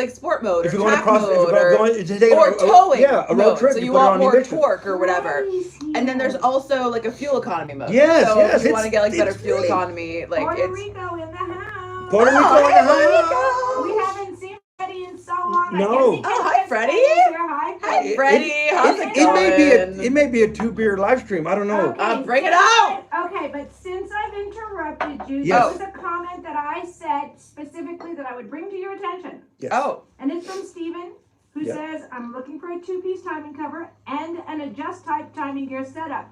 sport mode If or you're going track across, if mode you're going to take or towing. yeah, a road mode. trip. So you put it want on more eviction. torque or whatever. Nice, And then yes. there's also like a fuel economy mode. Yes, so yes, if you want to get like better it's fuel great. economy, like Puerto it's Rico in the house. Puerto Rico Oh, in hey, the Puerto house. We haven't seen Freddie in so long. No. I guess he Oh, hi, can Freddie. say Hi, Hi, Freddie. Freddie. How's it going? It may be a 2-beer live stream. I don't know. Bring it out. Okay, but since I've interrupted you, Yes. there was a comment that I said specifically that I would bring to your attention. Yes. Oh, And it's from Steven, who Yeah. says, I'm looking for a 2-piece timing cover and an adjust type timing gear setup.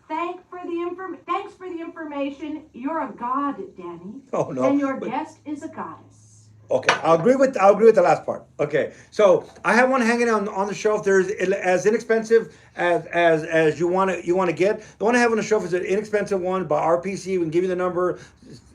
Thanks for the information. You're a god, Danny. Oh no. And your But- guest is a goddess. Okay, I'll agree with the last part. Okay, so I have one hanging on the shelf. There's as inexpensive as you want to get. The one I have on the shelf is an inexpensive one by RPC. We can give you the number.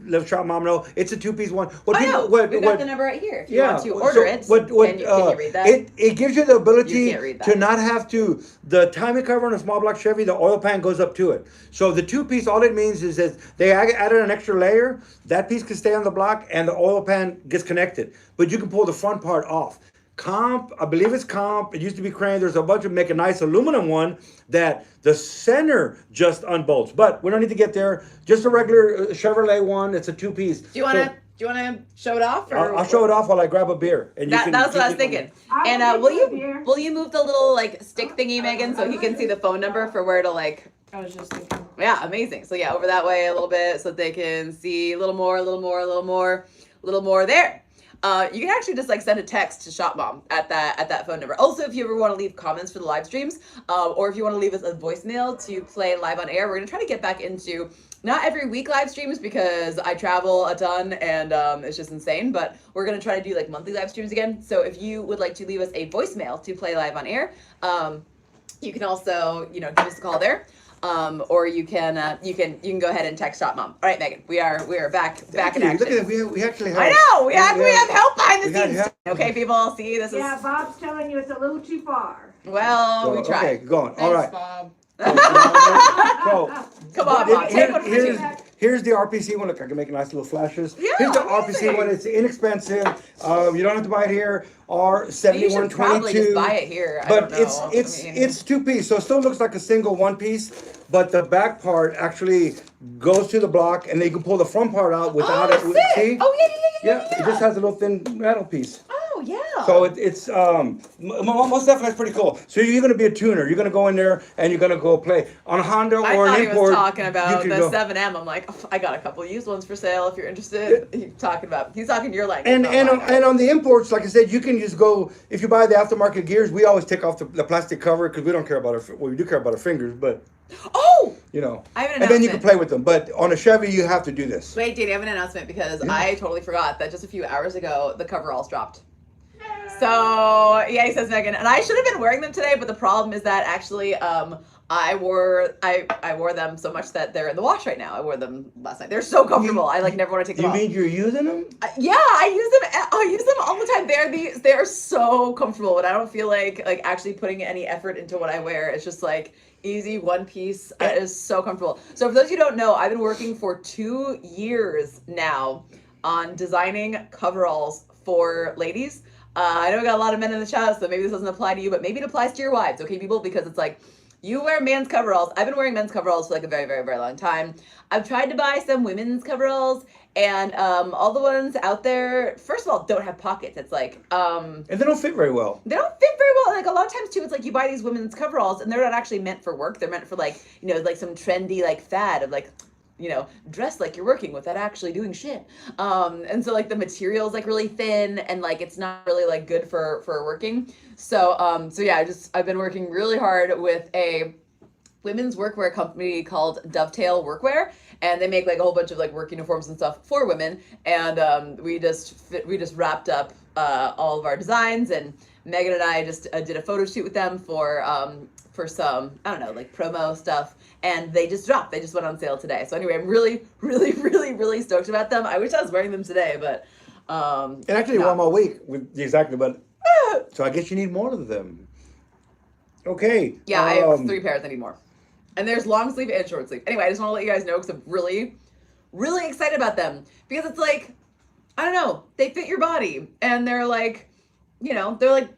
Let Shop Mom know. It's a 2-piece one. I know. We've got the number right here. If you want to so order it, can you read that? It gives you the ability You can't read that. to not have to. The timing cover on a small block Chevy, the oil pan goes up to it. So the 2-piece, all it means is that they added an extra layer. That piece can stay on the block, and the oil pan gets connected. But you can pull the front part off. Comp, I believe it's Comp. It used to be Crane. There's a bunch of make a nice aluminum one that the center just unbolts. But we don't need to get there. Just a regular Chevrolet one. It's a 2-piece. Do you want to show it off? Or I'll show it off while I grab a beer. And That's what I was thinking. And Here. will you move the little like stick thingy, Megan, so he can see the phone number for where to like? I was just thinking. Yeah, amazing. So yeah, over that way a little bit, so they can see a little more there. You can actually just like send a text to Shop Mom at that phone number. Also, if you ever want to leave comments for the live streams, or if you want to leave us a voicemail to play live on air, we're gonna try to get back into not every week live streams because I travel a ton and it's just insane. But we're gonna try to do like monthly live streams again. So if you would like to leave us a voicemail to play live on air, you can also give us a call there. or you can go ahead and text shop mom. All right, Megan, we are back in action. Look at that. We actually have. I know we have help behind the we had scenes. help. Okay, people, see this Yeah, is Bob's telling you it's a little too far. well, we tried. Okay, go on. All right. Bob. So, Come on, Bob, take one for the team. here's the RPC one. Look, I can make nice little flashes. Yeah, Here's the amazing. RPC one. It's inexpensive. You don't have to buy it here. You should probably just R7122. buy it here. But I don't know. it's two piece, so it still looks like a single one piece. But the back part actually goes to the block, and then you can pull the front part out without it. sick. See? Oh yeah. It just has a little thin metal piece. Oh yeah. So it's most definitely that's pretty cool. So you're gonna be a tuner. You're gonna go in there and you're gonna go play on a Honda I or thought an he import. was talking about you the can go. 7M. I'm like, oh, I got a couple used ones for sale if you're interested. He's talking your language. And not and mine. and on the imports, like I said, you can just go. If you buy the aftermarket gears, we always take off the plastic cover because we don't care about we do care about our fingers, but Oh! you know. I have an And then you can announcement. play with them. But on a Chevy, you have to do this. Wait, Didi, I have an announcement because Yeah. I totally forgot that just a few hours ago the coveralls dropped. So yeah, he says Megan, and I should have been wearing them today, but the problem is that actually I wore them so much that they're in the wash right now. I wore them last night. They're so comfortable. I like never want to take them You off. mean you're using them? Yeah, I use them all the time. They're so comfortable, and I don't feel like actually putting any effort into what I wear. It's just like easy one piece. It is so comfortable. So for those of you who don't know, I've been working for 2 years now on designing coveralls for ladies. I know we got a lot of men in the chat, so maybe this doesn't apply to you, but maybe it applies to your wives, okay, people? Because it's like, you wear men's coveralls. I've been wearing men's coveralls for like a very, very, very long time. I've tried to buy some women's coveralls, and all the ones out there, first of all, don't have pockets. It's like, And they don't fit very well. they don't fit very well. Like a lot of times too, it's like you buy these women's coveralls, and they're not actually meant for work. They're meant for like, like some trendy like fad of like, dress like you're working without actually doing shit. And so like the material's like really thin, and like it's not really like good for working. So yeah, I've been working really hard with a women's workwear company called Dovetail Workwear, and they make like a whole bunch of like work uniforms and stuff for women. And we just wrapped up all of our designs, and Megan and I just did a photo shoot with them for some, I don't know, like promo stuff, and they just dropped. They just went on sale today. So anyway, I'm really, really, really, really stoked about them. I wish I was wearing them today, but And actually, no. one more week with exactly, but so I guess you need more of them. Okay. Yeah, I have 3 pairs. I need more. And there's long sleeve and short sleeve. Anyway, I just want to let you guys know because I'm really, really excited about them, because it's like, I don't know, they fit your body, and they're like, they're like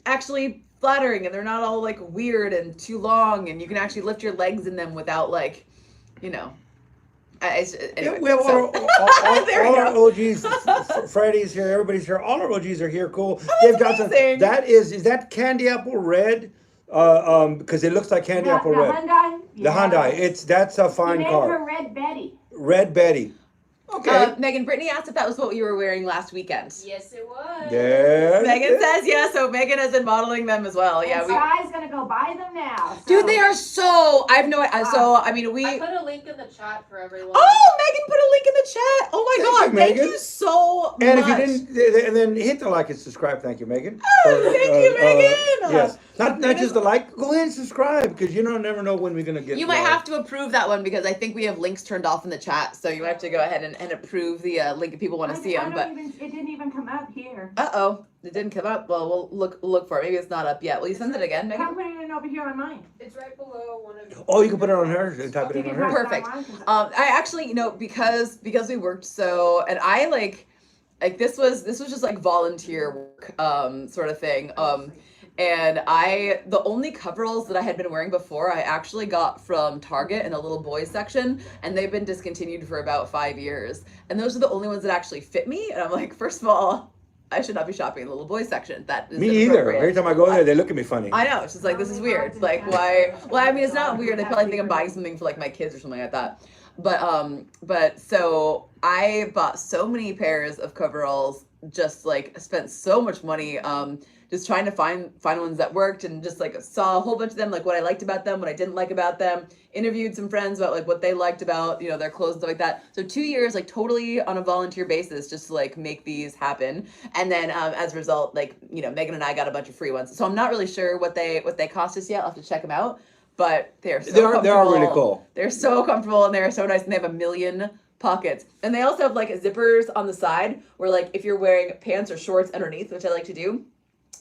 actually flattering, and they're not all like weird and too long, and you can actually lift your legs in them without like, anyway. Yeah, we have all There we our go. OGs. Freddie's here. Everybody's here. All our OGs are here. Cool. Oh, Dave that's Johnson. amazing. That is that candy apple red? Because it looks like candy apple red. Hyundai? The Hyundai. That's a You fine named car. her Red Betty. Red Betty. Okay. Megan, Brittany asked if that was what you were wearing last weekend. Yes, it was. Yeah. Megan says yes, so Megan has been modeling them as well. Yeah, And Sky's gonna go buy them now. So. Dude, they are so. I have no. So I mean, I put a link in the chat for everyone. Oh, Megan put a link in the chat. Oh my Thank God, you, thank Megan. you so And much. if you didn't, and then hit the like and subscribe. Thank you, Megan. Oh, thank you, Megan. Yes. Not just the like. Go ahead and subscribe, because you don't never know when we're gonna get. You might have to approve that one, because I think we have links turned off in the chat, so you have to go ahead and approve the link if people want to see them. But it didn't even come up here. it didn't come up. Well, we'll look for it. Maybe it's not up yet. Will you send it again, Megan? Come put it in over here on mine. It's right below one of. Oh, you can put it on hers and type it in You on can hers. put it Perfect. on mine 'cause I actually, because we worked so, and I like this was just like volunteer work, sort of thing. And the only coveralls that I had been wearing before, I actually got from Target in a little boys section, and they've been discontinued for about 5 years. And those are the only ones that actually fit me. And I'm like, first of all, I should not be shopping in the little boys section. That is Me either. inappropriate. Every time I go there, they look at me funny. I know. It's just like, this is weird. Like, why? Well, I mean, it's not weird. They probably think I'm buying something for like my kids or something like that. But so I bought so many pairs of coveralls, just like spent so much money, just trying to find ones that worked, and just like saw a whole bunch of them, like what I liked about them, what I didn't like about them, interviewed some friends about like what they liked about, their clothes and stuff like that. So 2 years, like totally on a volunteer basis, just to like make these happen. And then as a result, like, Megan and I got a bunch of free ones. So I'm not really sure what they cost us yet. I'll have to check them out. but they're so They are comfortable. really cool. They're so comfortable and they're so nice, and they have a million pockets. And they also have like zippers on the side where like if you're wearing pants or shorts underneath, which I like to do,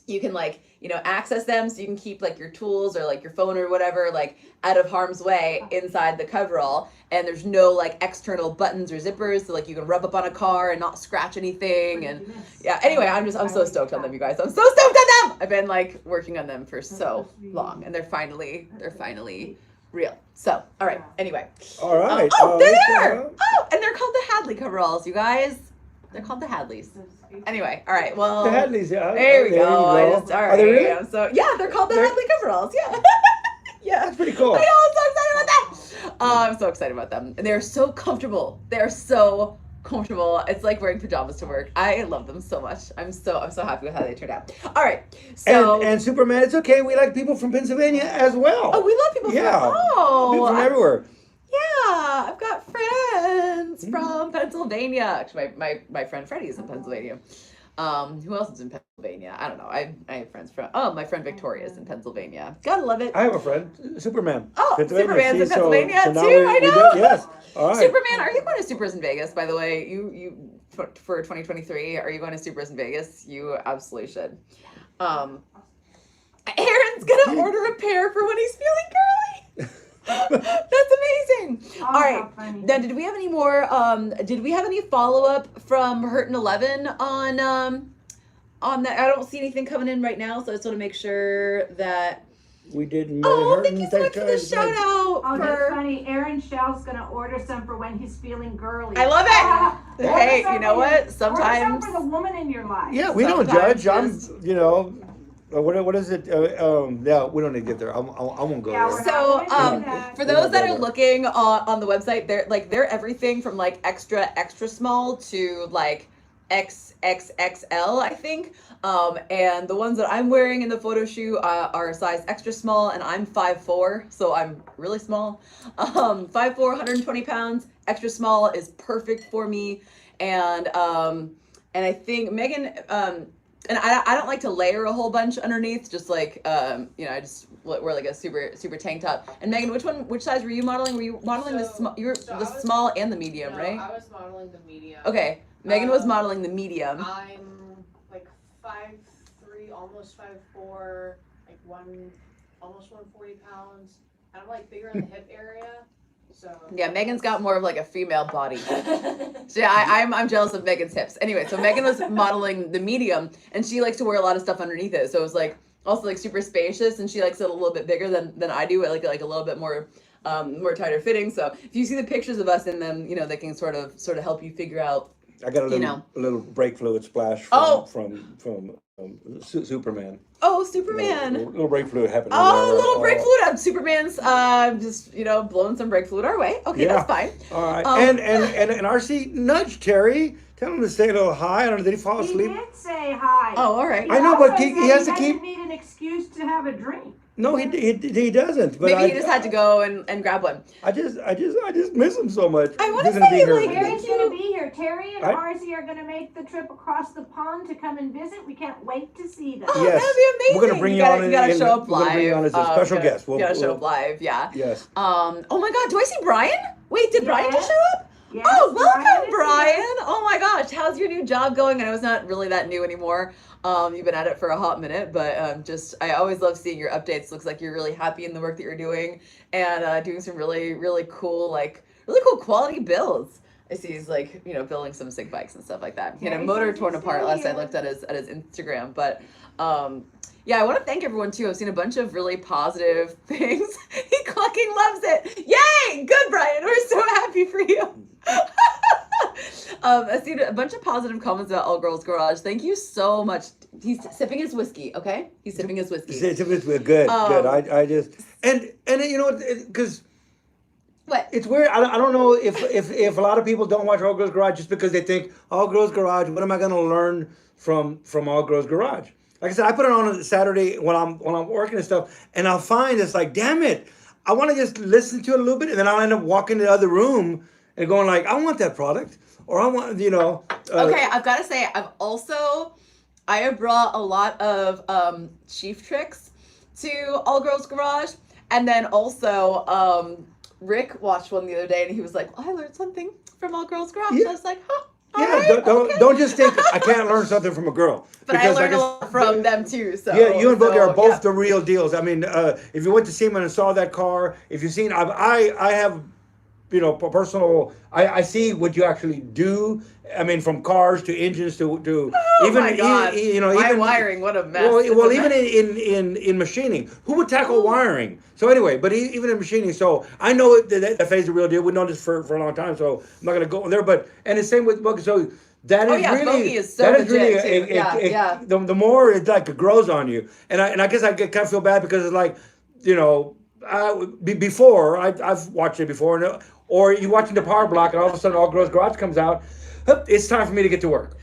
you can like, you know, access them so you can keep like your tools or like your phone or whatever like out of harm's way inside the coverall, and there's no like external buttons or zippers, so like you can rub up on a car and not scratch anything. And yeah, anyway, I'm so stoked on them, you guys. I'm so stoked on them. I've been like working on them for so long, and they're finally real. So all right, anyway. All right. Oh, they're there. Oh, and they're called the Hadley coveralls, you guys. They're called the Hadleys. Anyway, all right. Well, The Hadleys, yeah. there we There you go. go. All right. Are they really? So yeah, they're called the Hadley coveralls. Yeah. Yeah. That's pretty cool. I know. I'm so excited about that. I'm so excited about them, and they're so comfortable. They're so comfortable. It's like wearing pajamas to work. I love them so much. I'm so happy with how they turned out. All right. So And Superman, it's okay. We like people from Pennsylvania as well. oh, we love people. Yeah. From, People from everywhere. Yeah, I've got friends from Pennsylvania. Actually, my friend Freddie's in Pennsylvania. Who else is in Pennsylvania? I don't know. I have friends from. Oh, my friend Victoria's in Pennsylvania. Gotta love it. I have a friend, Superman. Oh, Superman's in See, Pennsylvania now too. I know. Yes. All right. Superman, are you going to Supers in Vegas? By the way, you for 2023, are you going to Supers in Vegas? You absolutely should. Aaron's gonna order a pair for when he's feeling girly. That's amazing. All right. Then did we have any more did we have any follow-up from Hurtin' 11 on that? I don't see anything coming in right now, so I just want to make sure that We didn't. oh, thank you so much for the shout out. Oh, that's funny. Aaron Shell's gonna order some for when he's feeling girly. I love it. Order Hey, some you know for what? Order Sometimes some for the woman in your life. Yeah, we don't Sometimes judge. just- I'm, you know, what is it? Yeah, we don't need to get there. I won't go Yeah, there. we're So, not gonna do that. for those that are looking on the website, they're everything from like extra small to like XXXL, I think. And the ones that I'm wearing in the photo shoot are a size extra small, and I'm 5'4", so I'm really small. 5'4", 120 pounds. Extra small is perfect for me, and I think Megan. And I don't like to layer a whole bunch underneath, just like you know, I just wear like a super tank top. And Megan, which size were you modeling? Were you modeling the small? You were the small and the medium, right? I was modeling the medium. Okay, Megan was modeling the medium. I'm like 5'3", almost 5'4", like almost 140 pounds. And I'm like bigger in the hip area. So Yeah, Megan's got more of like a female body. So yeah, I'm jealous of Megan's hips. Anyway, so Megan was modeling the medium, and she likes to wear a lot of stuff underneath it. So it was like also like super spacious, and she likes it a little bit bigger than I do, like a little bit more tighter fitting. So if you see the pictures of us in them, you know, they can sort of help you figure out. I got a little brake fluid splash from Superman. Oh, Superman. Little brake fluid happened. Oh, little brake fluid. Superman's just, you know, blowing some brake fluid our way. Okay, Yeah. that's fine. All right. And RC nudge Terry. Tell him to say a little hi. I don't know. Did he fall He asleep? did say hi. Oh, all right. I know, but also he said has to doesn't keep- need an excuse to have a drink. No, he doesn't. But Maybe he just had to go and grab one. I just miss him so much. I wanna He's gonna be say, here. like, Terry's gonna be here. Terry and I- RC are gonna make the trip across the pond to come and visit. We can't wait to see them. Oh, Yes. that would be amazing. We're gonna bring you on You gotta in- show up we're gonna live. bring you on as a special guest. You gotta show up live, yeah. Yes. Oh my God, do I see Brian? Wait, did Brian just Yes. show up? Yes, Oh, welcome, is Brian. here. Oh my gosh, how's your new job going? I know it's not really that new anymore. You've been at it for a hot minute, but I always love seeing your updates. Looks like you're really happy in the work that you're doing, and doing some really cool quality builds. I see he's like, you know, building some sick bikes and stuff like that. He had a Very motor good torn to apart see last I you. looked at his Instagram, but yeah, I want to thank everyone too. I've seen a bunch of really positive things. He clucking loves it. Yay! Good, Brian. We're so happy for you. I've seen a bunch of positive comments about All Girls Garage. Thank you so much. He's sipping his whiskey, okay? He's sipping his whiskey. Good. I just and you know because What? it's weird. I don't know if a lot of people don't watch All Girls Garage just because they think All Girls Garage. What am I going to learn from All Girls Garage? Like I said, I put it on a Saturday when I'm working and stuff, and I'll find it's like, damn it, I want to just listen to it a little bit, and then I'll end up walking to the other room and going like, I want that product, or I want, you know. Okay, I've got to say, I have brought a lot of chief tricks to All Girls Garage, And then also, Rick watched one the other day and he was like, well, I learned something from All Girls Garage. Yeah. I was like, huh? All Yeah, right, okay. don't just think I can't learn something from a girl. But I learned a lot from them too. So yeah, you and Boogie are both yeah. the real deals. I mean, if you went to see him and saw that car, if you've seen, I have, you know, personal. I see what you actually do. I mean, from cars to engines to Oh even my God. you know, My even wiring, what a mess. It's Well, a even mess. in machining, who would tackle wiring? So anyway, but even in machining, so I know that phase the real deal. We've known this for a long time, so I'm not going to go there. But and the same with Boogie. So that is yeah, really Bogey is so that is really legit, too. Yeah. The more it like it grows on you, and I guess I kind of feel bad because it's like, you know, before I've watched it before, and, or you watching the Power Block, and all of a sudden All Girls Garage comes out. It's time for me to get to work.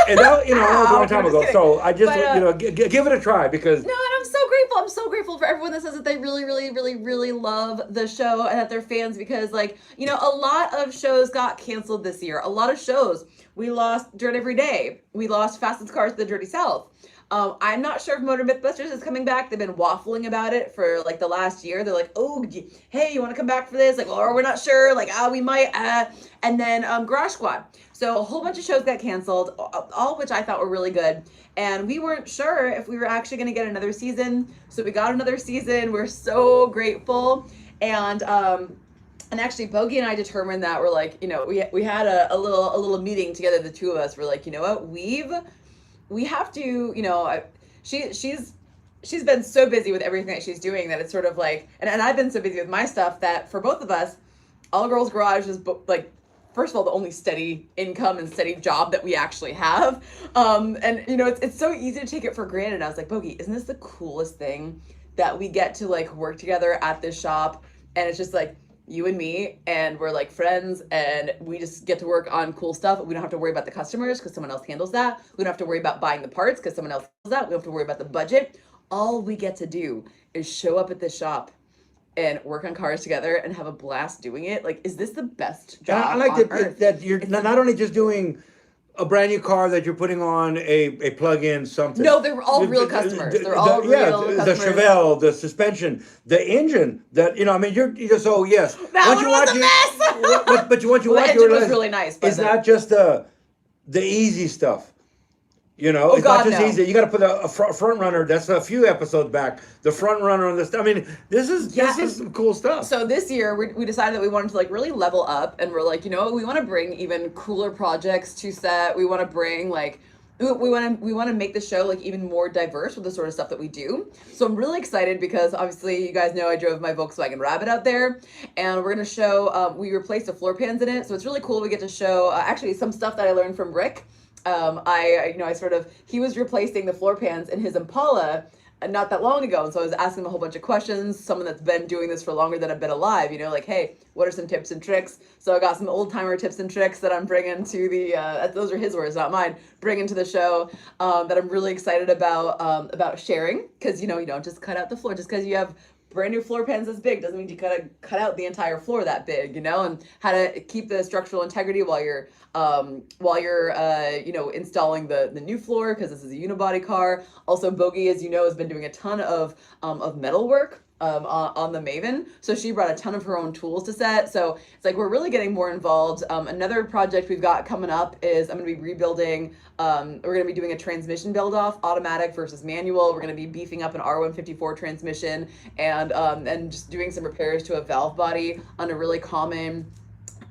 And that, you know, that was a long time ago. So I just, But, you know, give it a try because. No, and I'm so grateful. I'm so grateful for everyone that says that they really, really, really, really love the show and that they're fans because, like, you know, a lot of shows got canceled this year. A lot of shows. We lost Dirt Every Day. We lost Fastest Cars to the Dirty South. I'm not sure if Motor Mythbusters is coming back. They've been waffling about it for like the last year. They're like, oh, hey, you want to come back for this? Like, or we're not sure. Like, we might. And then Garage Squad. So a whole bunch of shows got canceled, all of which I thought were really good. And we weren't sure if we were actually going to get another season. So we got another season. We're so grateful. And actually, Bogey and I determined that we're like, you know, we had a little meeting together, the two of us. We're like, you know what, we have to, you know, she's been so busy with everything that she's doing that it's sort of like, and I've been so busy with my stuff that for both of us, All Girls Garage is like, first of all, the only steady income and steady job that we actually have. And you know, it's so easy to take it for granted. I was like, Bogey, isn't this the coolest thing that we get to like work together at this shop? And it's just like, you and me, and we're like friends, and we just get to work on cool stuff. We don't have to worry about the customers because someone else handles that. We don't have to worry about buying the parts because someone else handles that. We don't have to worry about the budget. All we get to do is show up at this shop and work on cars together and have a blast doing it. Like, is this the best job? I like on earth? that you're not only just doing a brand new car that you're putting on a plug-in something. No, they're all real customers. They're all real customers. The Chevelle, the suspension, the engine. That, you know, I mean, you're so yes. That one was a mess. But once you Well, watch, the you engine was realize really nice. it's not just the easy stuff. You know, Oh, it's God, not just no. easy. You got to put a front runner. That's a few episodes back. The front runner on this. I mean, this is some cool stuff. So this year we decided that we wanted to like really level up, and we're like, you know, we want to bring even cooler projects to set. We want to bring like we want to make the show like even more diverse with the sort of stuff that we do. So I'm really excited because obviously you guys know I drove my Volkswagen Rabbit out there, and we're gonna show we replaced the floor pans in it, so it's really cool. We get to show actually some stuff that I learned from Rick. He was replacing the floor pans in his Impala not that long ago. And so I was asking him a whole bunch of questions, someone that's been doing this for longer than I've been alive, you know, like, hey, what are some tips and tricks? So I got some old timer tips and tricks that I'm bringing to the, those are his words, not mine, bringing to the show, that I'm really excited about sharing. Cause you know, you don't just cut out the floor just cause you have brand new floor pans this big doesn't mean you gotta cut out the entire floor that big, you know, and how to keep the structural integrity while you're installing the new floor, because this is a unibody car. Also, Bogey, as you know, has been doing a ton of metal work on the Maven, so she brought a ton of her own tools to set. So it's like we're really getting more involved. Another project we've got coming up is I'm going to be rebuilding. We're going to be doing a transmission build off, automatic versus manual. We're going to be beefing up an R154 transmission and just doing some repairs to a valve body on a really common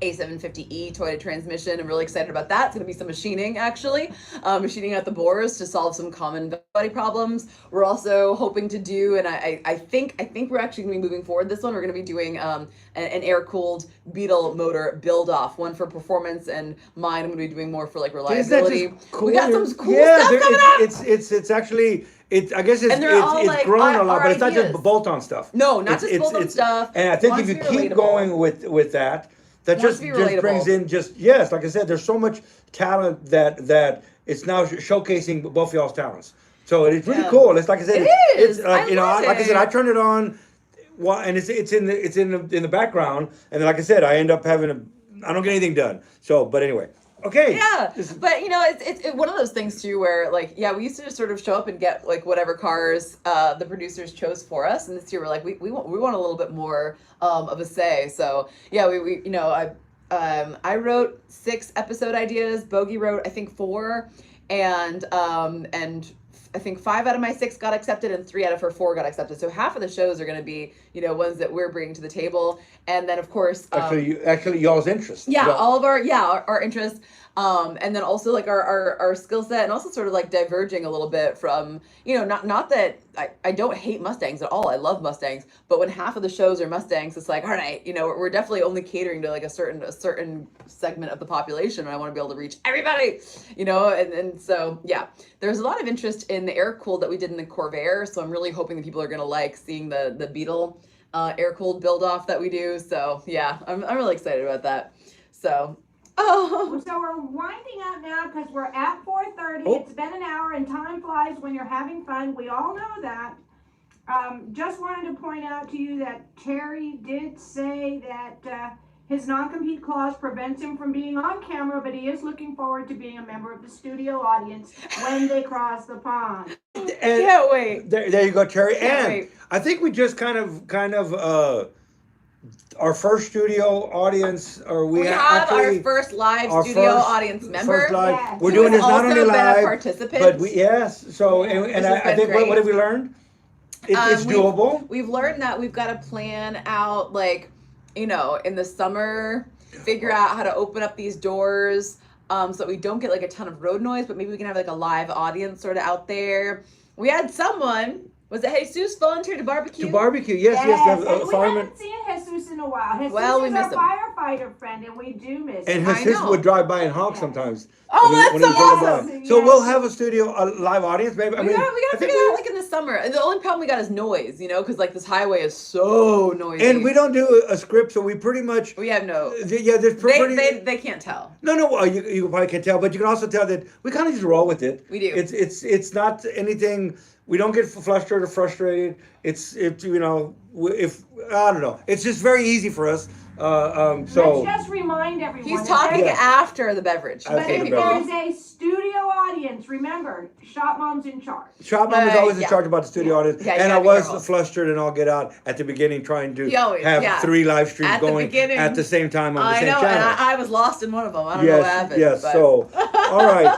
A750E Toyota transmission. I'm really excited about that. It's going to be some machining, actually. Machining out the bores to solve some common body problems. We're also hoping to do, and I think we're actually going to be moving forward this one. We're going to be doing an air-cooled Beetle motor build-off, one for performance, and mine I'm going to be doing more for like reliability. Cool? We got some cool stuff coming up! It's actually... I guess it's like grown a lot, our but it's not ideas. just bolt-on stuff. No, not just bolt-on stuff. And I think Wants if you to be keep relatable. going with that Wants to be relatable. brings in like I said, there's so much talent that it's now showcasing both of y'all's talents. So it's really cool. It's like I said, It's like, you know, love like I said, it. I turned it on, and it's in the background, and then like I said, I end up having I don't get anything done. So, but anyway. Okay. Yeah, but you know, it's one of those things too, where like, yeah, we used to just sort of show up and get like whatever cars the producers chose for us, and this year we're like, we want a little bit more of a say. So yeah, we you know, I wrote 6 episode ideas. Bogey wrote I think 4, and I think 5 out of my 6 got accepted, and 3 out of her 4 got accepted. So half of the shows are going to be, you know, ones that we're bringing to the table, and then of course, actually, y'all's interest. yeah, Y'all- all of our interests, and then also like our skill set, and also sort of like diverging a little bit from, you know, not that I don't hate Mustangs at all. I love Mustangs, but when half of the shows are Mustangs, it's like, all right, you know, we're definitely only catering to like a certain segment of the population, and I want to be able to reach everybody, you know, and so yeah, there's a lot of interest in the air cooled that we did in the Corvair, so I'm really hoping that people are gonna like seeing the Beetle air cooled build off that we do. So yeah, I'm really excited about that. So. Oh. So we're winding up now because we're at 4:30. Oh. It's been an hour, and time flies when you're having fun. We all know that. Just wanted to point out to you that Terry did say that his non-compete clause prevents him from being on camera, but he is looking forward to being a member of the studio audience when they cross the pond. And Can't wait. there you go, Terry. Can't And wait. I think we just kind of our first studio audience, or We have actually our first live our studio first- audience member. First live. Yes. We're who doing has this not also only been a live, participant. but yes. So and This has I been think what great. have we learned? It's We've- doable. We've learned that we've got to plan out, like, you know, in the summer, figure out how to open up these doors so that we don't get like a ton of road noise, but maybe we can have like a live audience sort of out there. We had someone, was it Jesus, volunteer to barbecue? To barbecue, yes. and The we fireman. haven't seen Jesus in a while. Jesus Well, we is miss our him. firefighter friend, and we do miss And him. I his know. would drive by and honk Yeah. sometimes. Oh, when he that's was coming by. awesome. So Yes. we'll have a studio, a live audience, maybe. We gotta figure that out like in the summer. And the only problem we got is noise, you know, because like this highway is so noisy. And we don't do a script, so we pretty much. We have no. Yeah, there's pretty. They can't tell. No, well, you probably can tell, but you can also tell that we kind of just roll with it. We do. It's not anything. We don't get flustered or frustrated. It's you know, if I don't know, it's just very easy for us. So Let's just remind everyone. He's that talking Yeah. after the beverage. After But the if people. beverage. there's a studio audience, remember, Shop Mom's in charge. Shop Mom is always in yeah. charge about the studio audience, Yeah, you and I gotta be was careful. flustered and all get out at the beginning, trying to He always- have yeah. 3 live streams At the going beginning. at the same time on the I same know, channel. and I was lost in one of them. I don't know what happened. Yes. but- So, all right.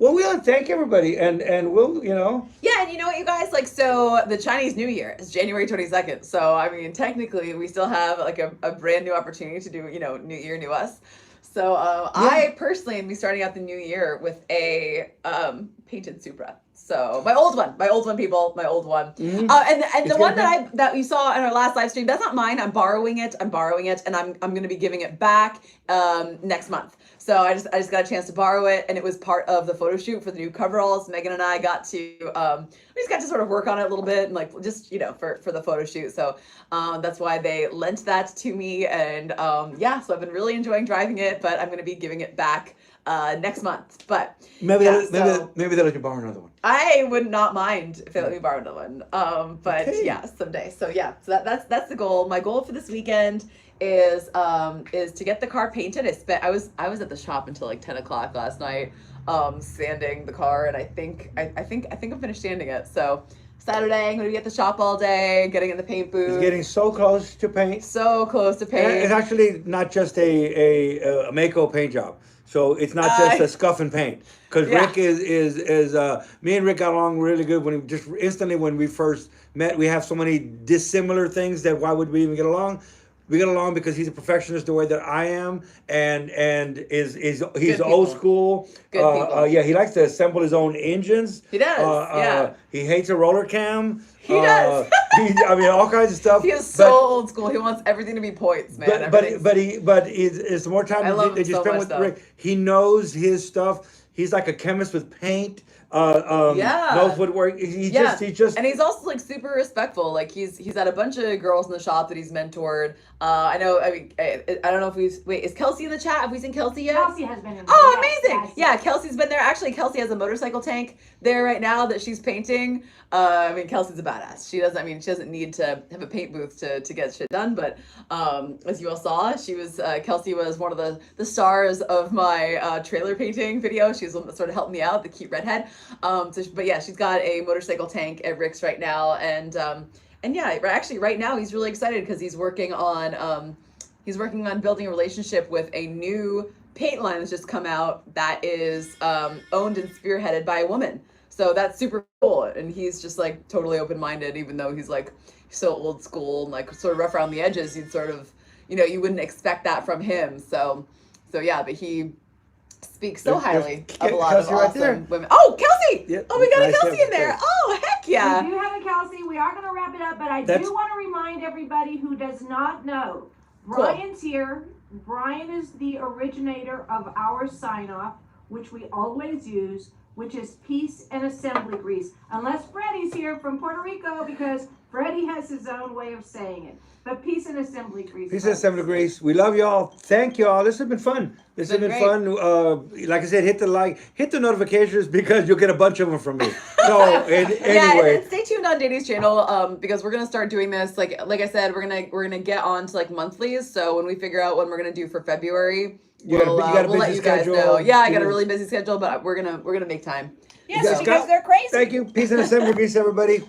Well, we want to thank everybody, and we'll, you know. Yeah, and you know what, you guys, like, so the Chinese New Year is January 22nd. So, I mean, technically, we still have, like, a brand new opportunity to do, you know, New Year, New Us. So, I personally am starting out the new year with a painted Supra. So, my old one, people, my old one. Mhm. And It's the one good. that you saw in our last live stream, that's not mine. I'm borrowing it, and I'm going to be giving it back next month. So I just got a chance to borrow it, and it was part of the photo shoot for the new Coveralls. Megan and I got to we just got to sort of work on it a little bit, and like just, you know, for the photo shoot. So that's why they lent that to me, and yeah, so I've been really enjoying driving it, but I'm going to be giving it back next month. But Maybe yeah, maybe they'll let you borrow another one. I would not mind if they let me borrow another one. But Okay. yeah, someday. So yeah, so that's the goal. My goal for this weekend is to get the car painted. I was at the shop until like 10 o'clock last night, sanding the car, and I think I'm finished sanding it. So Saturday I'm gonna be at the shop all day, getting in the paint booth. It's getting so close to paint. so close to And paint. it's actually not just a Mako paint job. So it's not just a scuff and paint. Because Yeah. Rick is me and Rick got along really good when we first met. We have so many dissimilar things that why would we even get along? We get along because he's a perfectionist the way that I am, and he's Good old people. school. Good people. Yeah, he likes to assemble his own engines. He does, yeah. He hates a roller cam. He does. I mean, all kinds of stuff. He is so old school. He wants everything to be points, man. But Everything's- it's the more time I love that him you so spend much, with though. Rick, he knows his stuff. He's like a chemist with paint. Yeah. knows what work. He Yeah. just. And he's also like super respectful. Like he's had a bunch of girls in the shop that he's mentored. I know. I mean, I don't know if wait. Is Kelsey in the chat? Have we seen Kelsey yet? Kelsey has been in. Oh, Yes, amazing! yes, Yeah, yes. Kelsey's been there. Actually, Kelsey has a motorcycle tank there right now that she's painting. I mean, Kelsey's a badass. She doesn't need to have a paint booth to get shit done. But as you all saw, Kelsey was one of the stars of my trailer painting video. She was the one that sort of helped me out, the cute redhead. But yeah, she's got a motorcycle tank at Rick's right now, and yeah, actually right now he's really excited because he's working on building a relationship with a new paint line that's just come out that is owned and spearheaded by a woman. So that's super cool, and he's just like totally open-minded, even though he's like so old school and like sort of rough around the edges. You'd sort of, you wouldn't expect that from him. So yeah, but he speaks so highly of a lot of Kelsey right awesome there. women. Oh, Kelsey! Yep. Oh, we got Nice a Kelsey to in there. have Oh, heck yeah! We do have a Kelsey. We are going to wrap it up, but I That's- do want to remind everybody who does not know. Cool. Brian's here. Brian is the originator of our sign-off, which we always use, which is Peace and Assembly Grease. Unless Freddie's here from Puerto Rico, because Freddie has his own way of saying it. But Peace and Assembly Grease. Peace and Assembly Grease. We love y'all. Thank y'all. This has been fun. This has Been been great. fun. Like I said, hit the notifications because you'll get a bunch of them from me. So Yeah, anyway, and stay tuned on Daisy's channel because we're gonna start doing this. Like I said, we're gonna get on to like monthlies. So when we figure out when we're gonna do for February, You got a we'll let busy you guys schedule. know. Yeah, I got a Yeah. really busy schedule, but we're gonna make time. Yes, You guys because got- they're crazy. thank you. Peace and Assembly Grease, everybody.